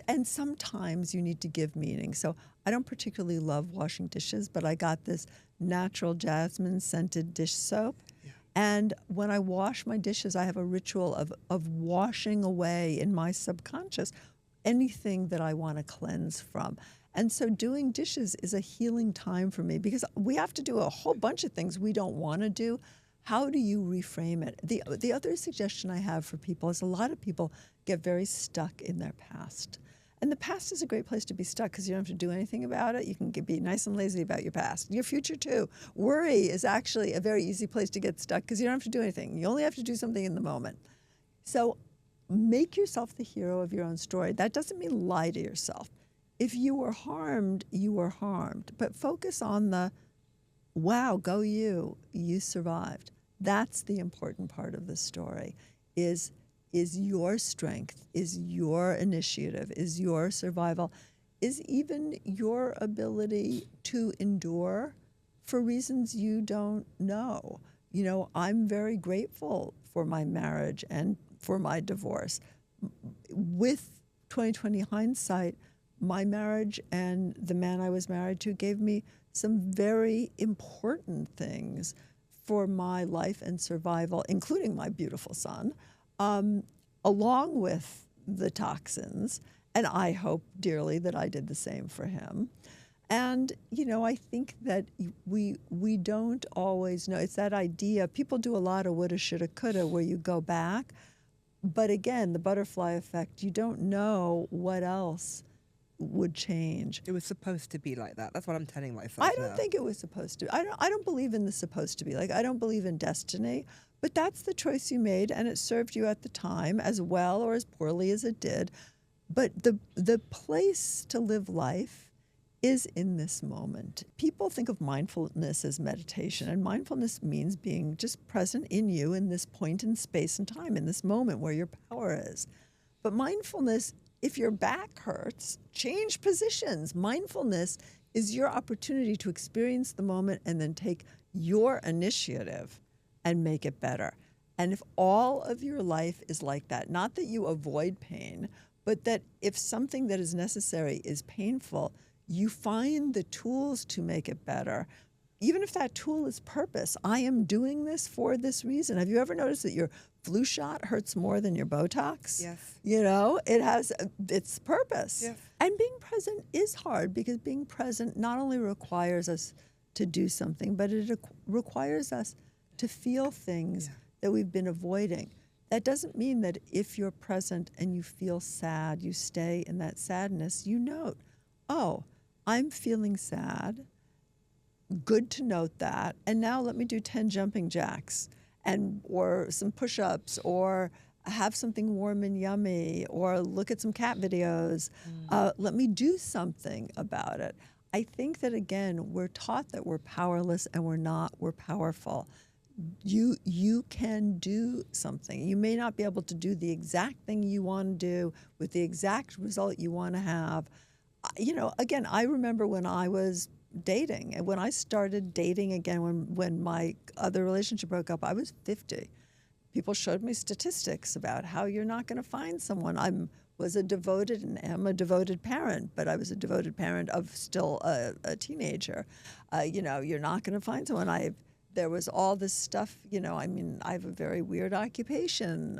and sometimes you need to give meaning. So I don't particularly love washing dishes, but I got this natural jasmine scented dish soap. Yeah. And when I wash my dishes, I have a ritual of washing away in my subconscious anything that I want to cleanse from. And so doing dishes is a healing time for me because we have to do a whole bunch of things we don't want to do. How do you reframe it? The other suggestion I have for people is a lot of people get very stuck in their past. And the past is a great place to be stuck because you don't have to do anything about it. You can be nice and lazy about your past. Your future, too. Worry is actually a very easy place to get stuck because you don't have to do anything. You only have to do something in the moment. So make yourself the hero of your own story. That doesn't mean lie to yourself. If you were harmed, you were harmed. But focus on the, wow, go you survived. That's the important part of the story, is your strength, is your initiative, is your survival, is even your ability to endure for reasons you don't know. I'm very grateful for my marriage and for my divorce. With 2020 hindsight, my marriage and the man I was married to gave me some very important things for my life and survival, including my beautiful son, along with the toxins. And I hope dearly that I did the same for him. And, I think that we don't always know. It's that idea. People do a lot of woulda, shoulda, coulda where you go back. But again, the butterfly effect, you don't know what else would change. It was supposed to be like that. That's what I'm telling myself. I don't think it was supposed to. I don't believe in the supposed to be. Like, I don't believe in destiny. But that's the choice you made, and it served you at the time as well or as poorly as it did. But the place to live life is in this moment. People think of mindfulness as meditation, and mindfulness means being just present in you in this point in space and time, in this moment where your power is. But mindfulness, if your back hurts, change positions. Mindfulness is your opportunity to experience the moment and then take your initiative and make it better. And if all of your life is like that, not that you avoid pain, but that if something that is necessary is painful, you find the tools to make it better. Even if that tool is purpose, I am doing this for this reason. Have you ever noticed that your flu shot hurts more than your Botox? Yes. You know, it has its purpose. Yes. And being present is hard because being present not only requires us to do something, but it requires us to feel things that we've been avoiding. That doesn't mean that if you're present and you feel sad, you stay in that sadness. You note, oh, I'm feeling sad. Good to note that. And now let me do 10 jumping jacks or some push-ups or have something warm and yummy or look at some cat videos. Let me do something about it. I think that, again, we're taught that we're powerless and we're not. We're powerful. You can do something. You may not be able to do the exact thing you want to do with the exact result you want to have. You know, again, I remember when I was dating, and when I started dating again, when my other relationship broke up, I was 50. People showed me statistics about how you're not going to find someone. Was a devoted and am a devoted parent, but I was a devoted parent of still a teenager. You know, you're not going to find someone. There was all this stuff, you know, I mean, I have a very weird occupation.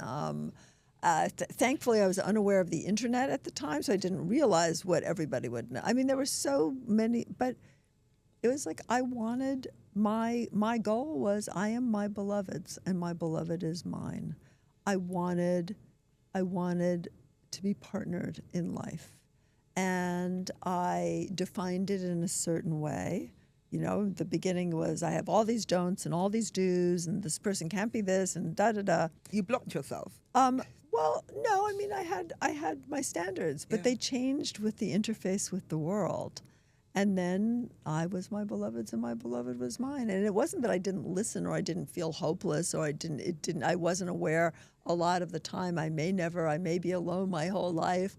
Thankfully, I was unaware of the internet at the time, so I didn't realize what everybody would know. I mean, there were so many, but it was like I wanted, my goal was I am my beloved's and my beloved is mine. I wanted to be partnered in life. And I defined it in a certain way. You know, the beginning was I have all these don'ts and all these do's and this person can't be this and da-da-da. You blocked yourself? Well, no, I mean, I had my standards, but they changed with the interface with the world. And then I was my beloved's and my beloved was mine. And it wasn't that I didn't listen or I didn't feel hopeless or I wasn't aware a lot of the time. I may be alone my whole life.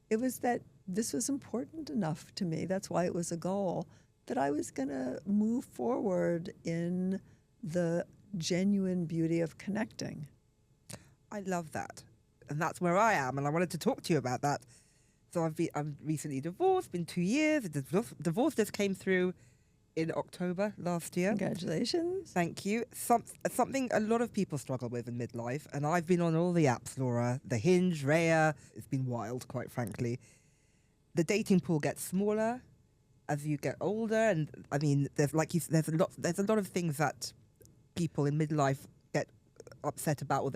It was that this was important enough to me. That's why it was a goal, that I was going to move forward in the genuine beauty of connecting. I love that. And that's where I am. And I wanted to talk to you about that. So I'm recently divorced, been 2 years. The divorce just came through in October last year. Congratulations. Thank you. Something a lot of people struggle with in midlife. And I've been on all the apps, Laura. The Hinge, Raya. It's been wild, quite frankly. The dating pool gets smaller as you get older. And I mean, there's a lot of things that people in midlife get upset about, or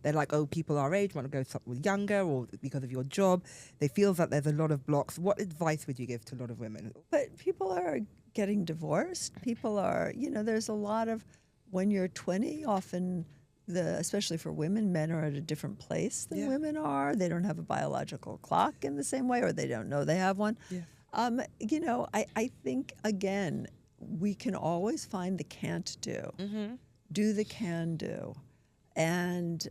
they're like, oh, people our age want to go with younger, or because of your job, they feel that there's a lot of blocks. What advice would you give to a lot of women? But people are getting divorced. People are, you know, there's a lot of, when you're 20, often especially for women, men are at a different place than women are. They don't have a biological clock in the same way, or they don't know they have one. Yeah. You know, I think, again, we can always find the can't do. Mm-hmm. Do the can do. And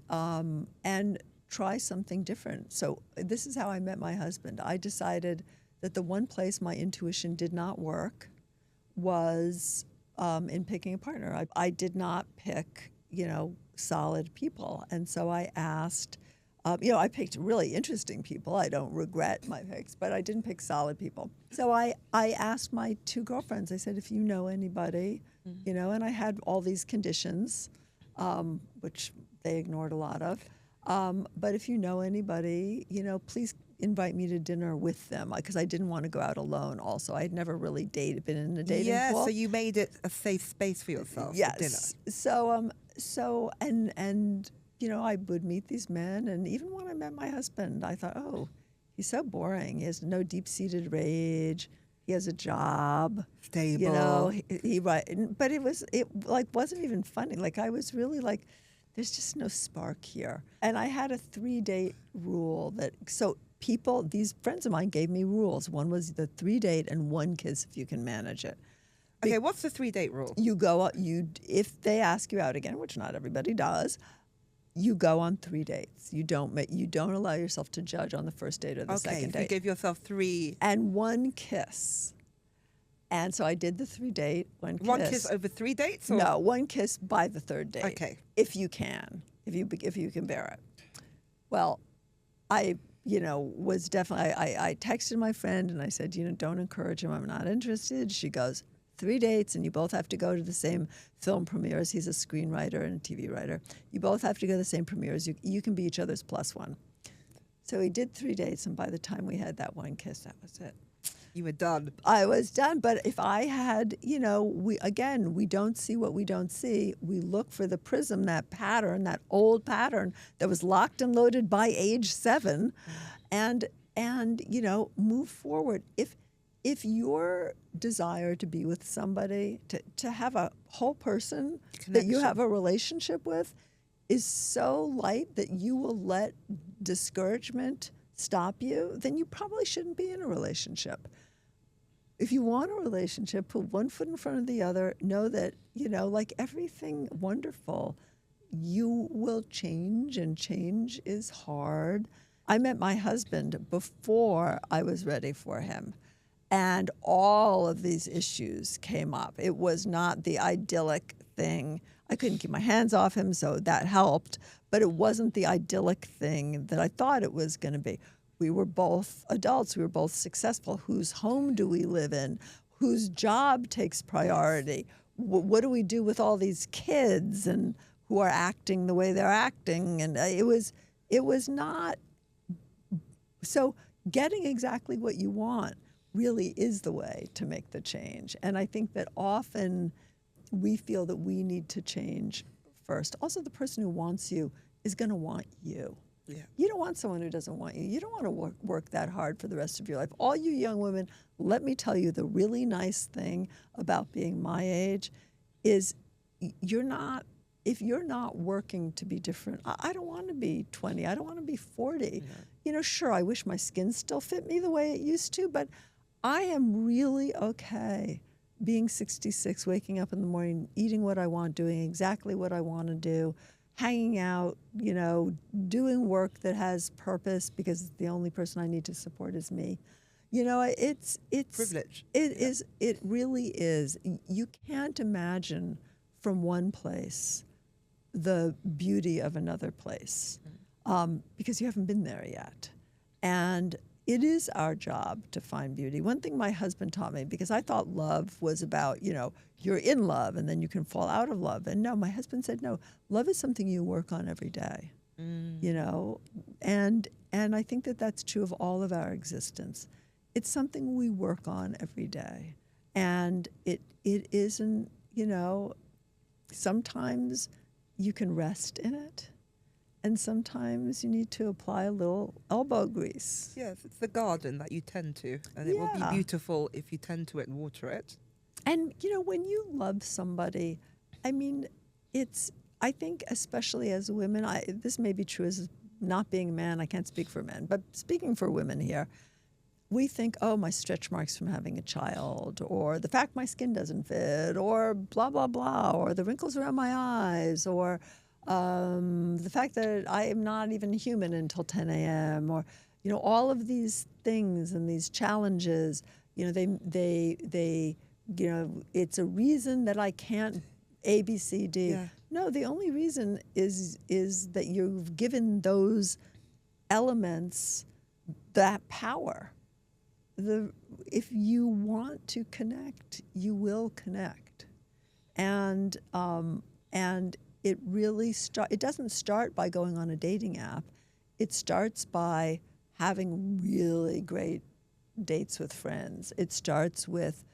try something different. So this is how I met my husband. I decided that the one place my intuition did not work was in picking a partner. I did not pick, you know, solid people. And so I asked, you know, I picked really interesting people. I don't regret my picks, but I didn't pick solid people. So I asked my two girlfriends, I said, if you know anybody, you know, and I had all these conditions, which they ignored a lot of. But if you know anybody, you know, please invite me to dinner with them, because I didn't want to go out alone also. I had never really been in a dating pool. So you made it a safe space for yourself for dinner. So and you know, I would meet these men, and even when I met my husband, I thought, oh, he's so boring. He has no deep-seated rage. He has a job, stable. You know, but it wasn't even funny. Like, I was really like, there's just no spark here. And I had a 3-date rule these friends of mine gave me rules. One was the 3-date and 1 kiss if you can manage it. Okay, what's the 3-date rule? You go out, if they ask you out again, which not everybody does, you go on 3 dates. You don't allow yourself to judge on the first date or the second date. You give yourself 3 and 1 kiss. And so I did the 3-date, 1 kiss. 1 kiss over 3 dates? Or? No, 1 kiss by the 3rd date. Okay. If you can bear it. Well, I was definitely, I texted my friend and I said, don't encourage him. I'm not interested. She goes, 3 dates and you both have to go to the same film premieres. He's a screenwriter and a TV writer. You both have to go to the same premieres. You can be each other's +1. So we did 3 dates, and by the time we had that 1 kiss, that was it. You were done. I was done. But if I had, we don't see what we don't see. We look for the prism, that pattern, that old pattern that was locked and loaded by age 7, and move forward. If your desire to be with somebody, to have a whole person that you have a relationship with is so light that you will let discouragement stop you, then you probably shouldn't be in a relationship. If you want a relationship, put one foot in front of the other, know that, like everything wonderful, you will change, and change is hard. I met my husband before I was ready for him. And all of these issues came up. It was not the idyllic thing. I couldn't keep my hands off him, so that helped. But it wasn't the idyllic thing that I thought it was going to be. We were both adults. We were both successful. Whose home do we live in? Whose job takes priority? What do we do with all these kids and who are acting the way they're acting? And it was not. So getting exactly what you want really is the way to make the change. And I think that often we feel that we need to change first. Also, the person who wants you is going to want you. Yeah. You don't want someone who doesn't want you. You don't want to work that hard for the rest of your life. All you young women, let me tell you, the really nice thing about being my age is if you're not working to be different, I don't want to be 20. I don't want to be 40. Yeah. Sure, I wish my skin still fit me the way it used to, but I am really okay being 66, waking up in the morning, eating what I want, doing exactly what I want to do, hanging out, doing work that has purpose because the only person I need to support is me. It's privilege. It really is. You can't imagine from one place the beauty of another place because you haven't been there yet. And it is our job to find beauty. One thing my husband taught me, because I thought love was about, you're in love and then you can fall out of love. And no, my husband said, no, love is something you work on every day, and I think that that's true of all of our existence. It's something we work on every day. And it isn't, sometimes you can rest in it. And sometimes you need to apply a little elbow grease. Yes, it's the garden that you tend to, and it will be beautiful if you tend to it and water it. And, when you love somebody, I think especially as women, this may be true as not being a man, I can't speak for men, but speaking for women here, we think, oh, my stretch marks from having a child, or the fact my skin doesn't fit, or blah, blah, blah, or the wrinkles around my eyes, or the fact that I am not even human until 10 a.m. or, all of these things and these challenges, they it's a reason that I can't A, B, C, D. Yeah. No, the only reason is that you've given those elements that power. If you want to connect, you will connect. And it really it doesn't start by going on a dating app. It starts by having really great dates with friends. It starts with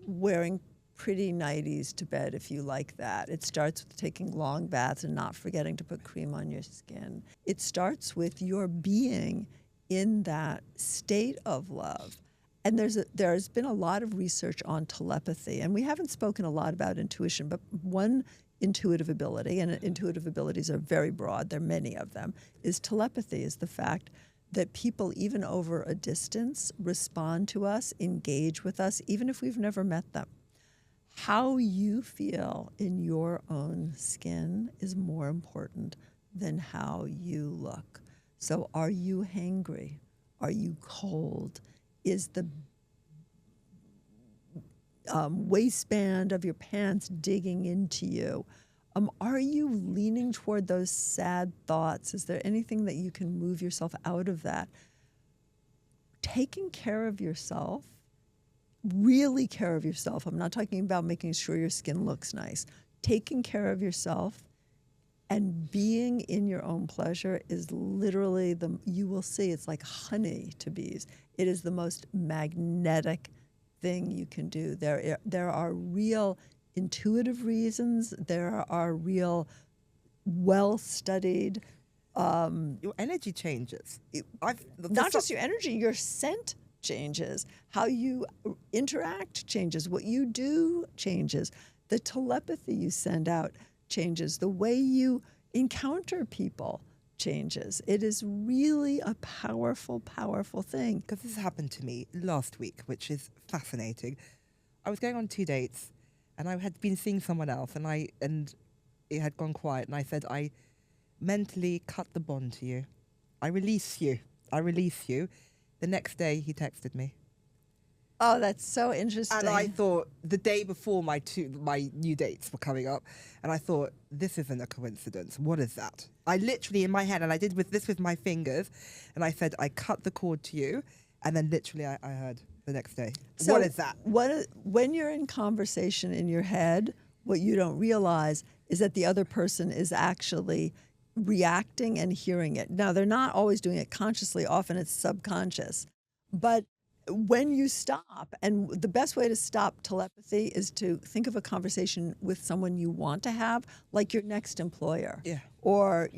wearing pretty nighties to bed if you like that. It starts with taking long baths and not forgetting to put cream on your skin. It starts with your being in that state of love. And there's been a lot of research on telepathy, and we haven't spoken a lot about intuition, but one intuitive ability, and intuitive abilities are very broad, there are many of them, is telepathy, is the fact that people, even over a distance, respond to us, engage with us, even if we've never met them. How you feel in your own skin is more important than how you look. So are you hangry? Are you cold? Is the waistband of your pants digging into you? Are you leaning toward those sad thoughts? Is there anything that you can move yourself out of that? Taking care of yourself, really care of yourself. I'm not talking about making sure your skin looks nice. Taking care of yourself and being in your own pleasure is literally you will see, it's like honey to bees. It is the most magnetic thing you can do. There are real intuitive reasons. There are real well-studied. Your energy changes. Not just your energy, your scent changes. How you interact changes. What you do changes. The telepathy you send out changes. The way you encounter people changes. It is really a powerful, powerful thing. Because this happened to me last week, which is fascinating. I was going on 2 dates, and I had been seeing someone else, and it had gone quiet, and I said, I mentally cut the bond to you. I release you. The next day, he texted me. Oh, that's so interesting. And I thought, the day before my new dates were coming up, and I thought, this isn't a coincidence. What is that? I literally, in my head, and I did this with my fingers, and I said, I cut the cord to you, and then literally I heard the next day. So what is that? When you're in conversation in your head, what you don't realize is that the other person is actually reacting and hearing it. Now, they're not always doing it consciously. Often it's subconscious. But when you stop, and the best way to stop telepathy is to think of a conversation with someone you want to have, like your next employer, or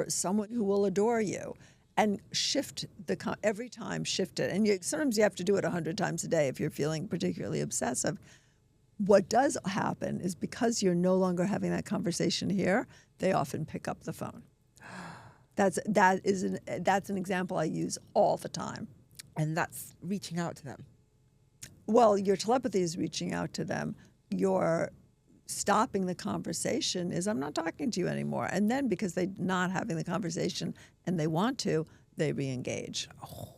someone who will adore you, and shift every time, shift it. And sometimes you have to do it 100 times a day if you're feeling particularly obsessive. What does happen is because you're no longer having that conversation here, they often pick up the phone. That's an example I use all the time. And that's reaching out to them. Well, your telepathy is reaching out to them. Your stopping the conversation is, I'm not talking to you anymore. And then because they're not having the conversation and they want to, they re-engage. Oh,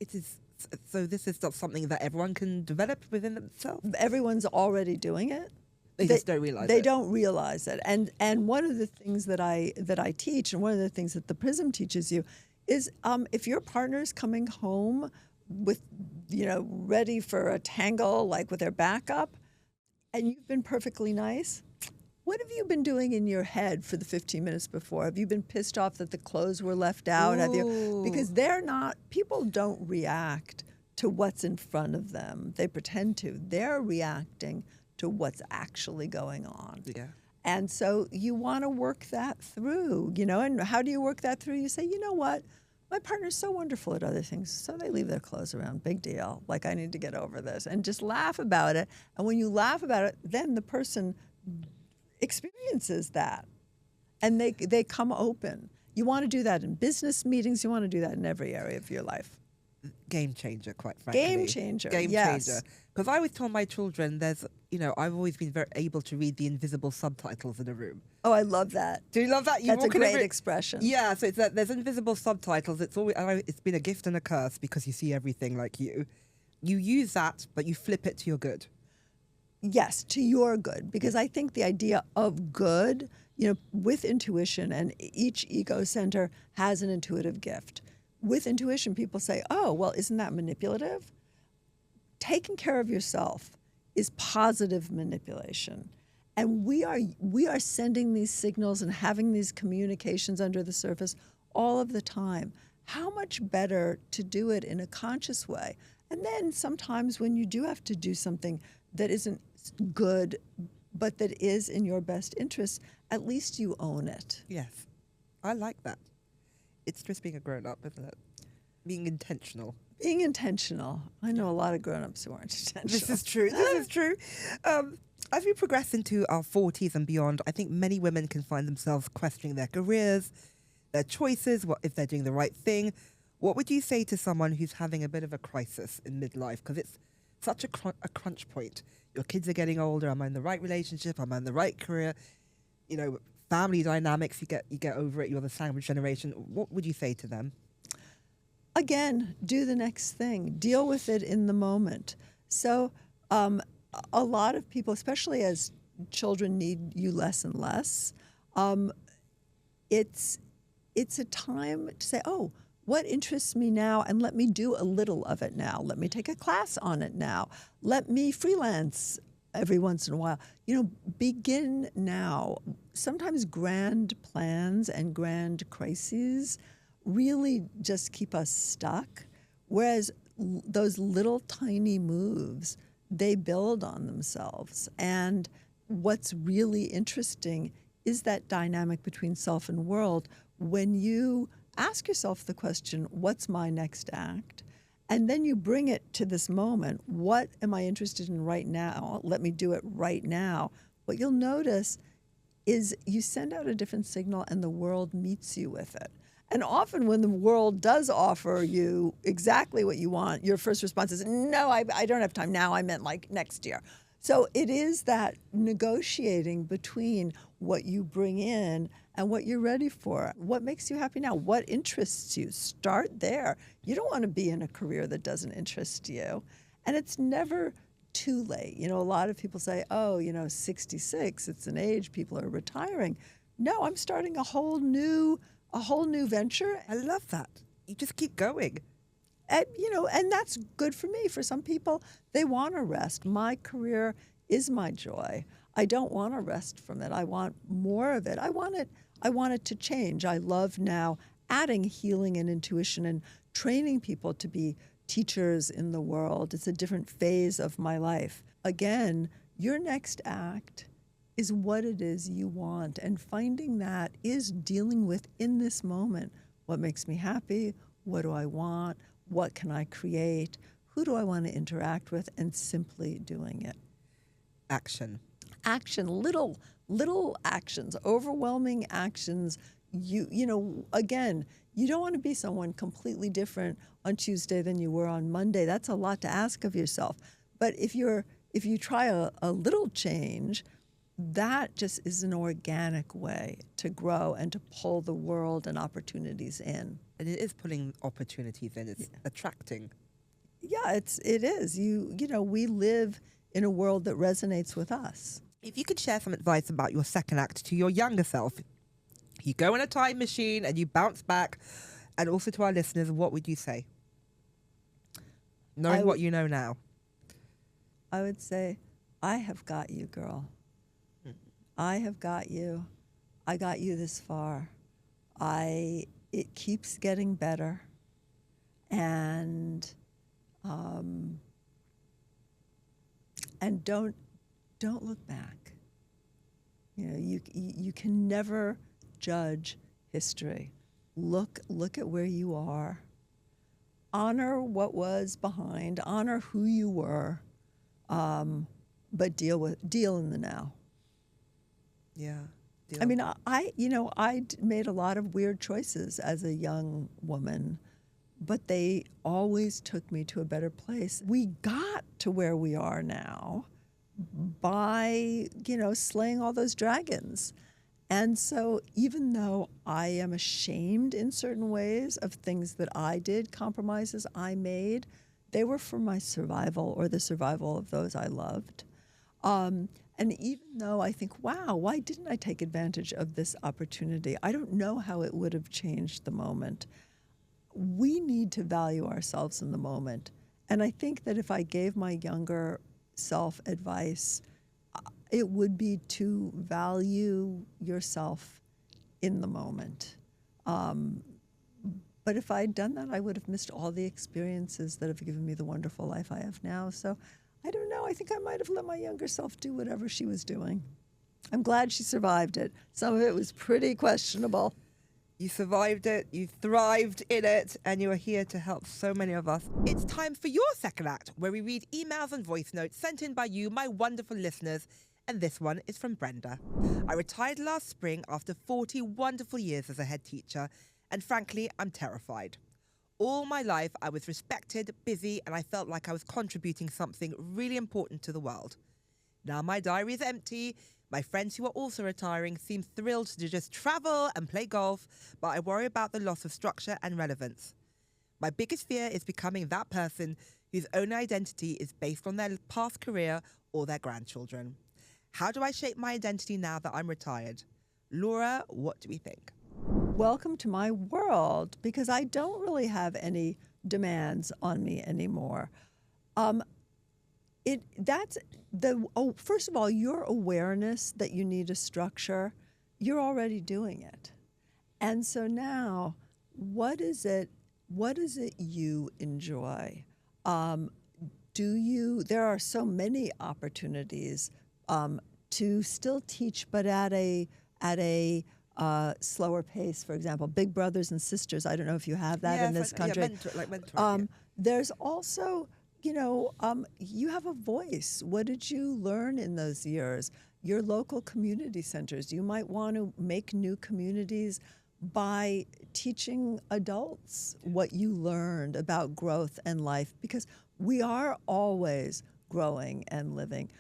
it is. So this is not something that everyone can develop within themselves? Everyone's already doing it. They just don't realize it. They don't realize it. And one of the things that I teach, and one of the things that the Prism teaches you, is if your partner's coming home with, ready for a tangle, like with their back up, and you've been perfectly nice, what have you been doing in your head for the 15 minutes before? Have you been pissed off that the clothes were left out? Because people don't react to what's in front of them. They pretend to. They're reacting to what's actually going on. Yeah. And so you want to work that through, and how do you work that through? You say, you know what? My partner's so wonderful at other things, so they leave their clothes around. Big deal. Like, I need to get over this. And just laugh about it. And when you laugh about it, then the person experiences that. And they come open. You want to do that in business meetings. You want to do that in every area of your life. Game changer, quite frankly. Game changer, Game yes. changer. Because I always tell my children I've always been very able to read the invisible subtitles in a room. Oh, I love that. Do you love that? That's a great expression. Yeah, so it's that there's invisible subtitles. It's been a gift and a curse because you see everything like you. You use that, but you flip it to your good. Yes, to your good. Because I think the idea of good, with intuition, and each ego center has an intuitive gift. With intuition, people say, oh, well, isn't that manipulative? Taking care of yourself is positive manipulation. And we are sending these signals and having these communications under the surface all of the time. How much better to do it in a conscious way? And then sometimes when you do have to do something that isn't good, but that is in your best interest, at least you own it. Yes, I like that. It's just being a grown-up, isn't it? Being intentional. Being intentional. I know a lot of grown-ups who aren't intentional. This is true. As we progress into our 40s and beyond, I think many women can find themselves questioning their careers, their choices, what if they're doing the right thing. What would you say to someone who's having a bit of a crisis in midlife? Because it's such a crunch point. Your kids are getting older. Am I in the right relationship? Am I in the right career? You know, family dynamics, you get over it. You're the sandwich generation. What would you say to them? Again, do the next thing. Deal with it in the moment. So a lot of people, especially as children need you less and less, it's a time to say, oh, what interests me now? And let me do a little of it now. Let me take a class on it now. Let me freelance every once in a while. You know, begin now. Sometimes grand plans and grand crises really just keep us stuck, whereas those little tiny moves, they build on themselves. And what's really interesting is that dynamic between self and world. When you ask yourself the question, what's my next act? And then you bring it to this moment. What am I interested in right now? Let me do it right now. What you'll notice is you send out a different signal and the world meets you with it. And often when the world does offer you exactly what you want, your first response is, no, I don't have time now. I meant like next year. So it is that negotiating between what you bring in and what you're ready for. What makes you happy now? What interests you? Start there. You don't want to be in a career that doesn't interest you. And it's never too late. You know, a lot of people say, oh, 66, it's an age people are retiring. No, I'm starting a whole new venture. I love that. You just keep going. And that's good for me. For some people, they want to rest. My career is my joy. I don't want to rest from it. I want more of it. I want it to change. I love now adding healing and intuition and training people to be teachers in the world. It's a different phase of my life. Again, your next act is what it is you want, and finding that is dealing with in this moment. What makes me happy? What do I want? What can I create? Who do I want to interact with? And simply doing it. Action, little actions, overwhelming actions. Again, you don't want to be someone completely different on Tuesday than you were on Monday. That's a lot to ask of yourself. But if you try a little change, that just is an organic way to grow and to pull the world and opportunities in. And it is pulling opportunities in. It's attracting. Yeah, it is. We live in a world that resonates with us. If you could share some advice about your second act to your younger self, you go in a time machine and you bounce back, and also to our listeners, what would you say? Knowing what you know now. I would say, I have got you, girl. I have got you. I got you this far. It keeps getting better, and don't look back. You can never judge history. Look at where you are. Honor what was behind. Honor who you were, but deal in the now. Yeah. I mean, I made a lot of weird choices as a young woman, but they always took me to a better place. We got to where we are now by, slaying all those dragons. And so even though I am ashamed in certain ways of things that I did, compromises I made, they were for my survival or the survival of those I loved. And even though I think, wow, why didn't I take advantage of this opportunity? I don't know how it would have changed the moment. We need to value ourselves in the moment. And I think that if I gave my younger self advice, it would be to value yourself in the moment. But if I'd done that, I would have missed all the experiences that have given me the wonderful life I have now. So I don't know. I think I might have let my younger self do whatever she was doing. I'm glad she survived it. Some of it was pretty questionable. You survived it, you thrived in it, and you are here to help so many of us. It's time for your second act, where we read emails and voice notes sent in by you, my wonderful listeners, and this one is from Brenda. I retired last spring after 40 wonderful years as a head teacher, and frankly, I'm terrified. All my life, I was respected, busy, and I felt like I was contributing something really important to the world. Now my diary is empty. My friends who are also retiring seem thrilled to just travel and play golf, but I worry about the loss of structure and relevance. My biggest fear is becoming that person whose own identity is based on their past career or their grandchildren. How do I shape my identity now that I'm retired? Laura, what do we think? Welcome to my world, because I don't really have any demands on me anymore. First of all, your awareness that you need a structure, you're already doing it. And so now, what is it you enjoy? There are so many opportunities to still teach, but at a slower pace. For example, big brothers and sisters. I don't know if you have that in this country. Mentor. There's also, you have a voice. What did you learn in those years? Your local community centers. You might want to make new communities by teaching adults what you learned about growth and life, because we are always growing and living.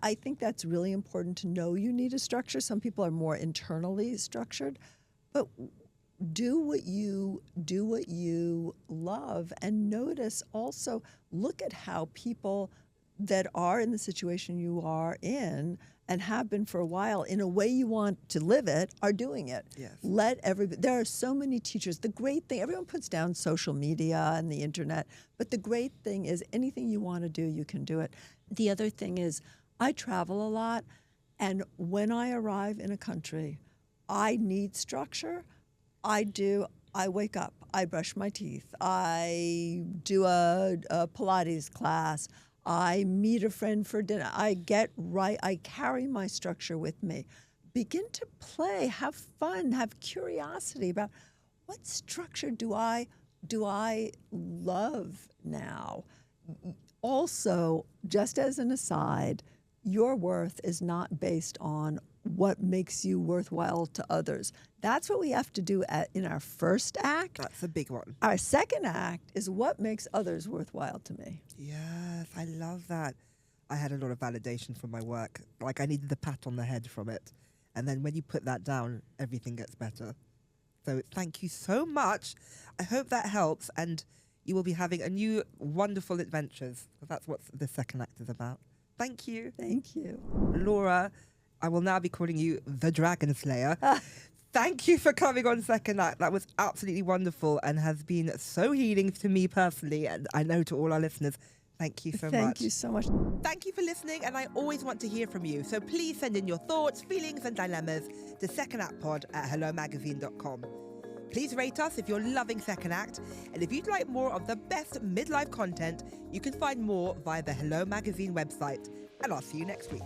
I think that's really important to know you need a structure. Some people are more internally structured, but do what you love, and notice also, look at how people that are in the situation you are in and have been for a while in a way you want to live it are doing it. Yes. There are so many teachers. The great thing, everyone puts down social media and the internet, but the great thing is anything you want to do, you can do it. The other thing is I travel a lot, and when I arrive in a country, I need structure. I wake up, I brush my teeth, I do a Pilates class, I meet a friend for dinner, I carry my structure with me. Begin to play, have fun, have curiosity about what structure do I love now. Also, just as an aside, your worth is not based on what makes you worthwhile to others. That's what we have to do in our first act. That's a big one. Our second act is what makes others worthwhile to me. Yes, I love that. I had a lot of validation from my work. Like, I needed the pat on the head from it. And then when you put that down, everything gets better. So thank you so much. I hope that helps, and you will be having a new wonderful adventures. That's what the second act is about. Thank you. Thank you. Laura, I will now be calling you the Dragon Slayer. Thank you for coming on Second Act. That was absolutely wonderful and has been so healing to me personally, and I know to all our listeners. Thank you so much. Thank you so much. Thank you for listening, and I always want to hear from you. So please send in your thoughts, feelings and dilemmas to secondactpod@hellomagazine.com. Please rate us if you're loving Second Act, and if you'd like more of the best midlife content, you can find more via the Hello Magazine website. And I'll see you next week.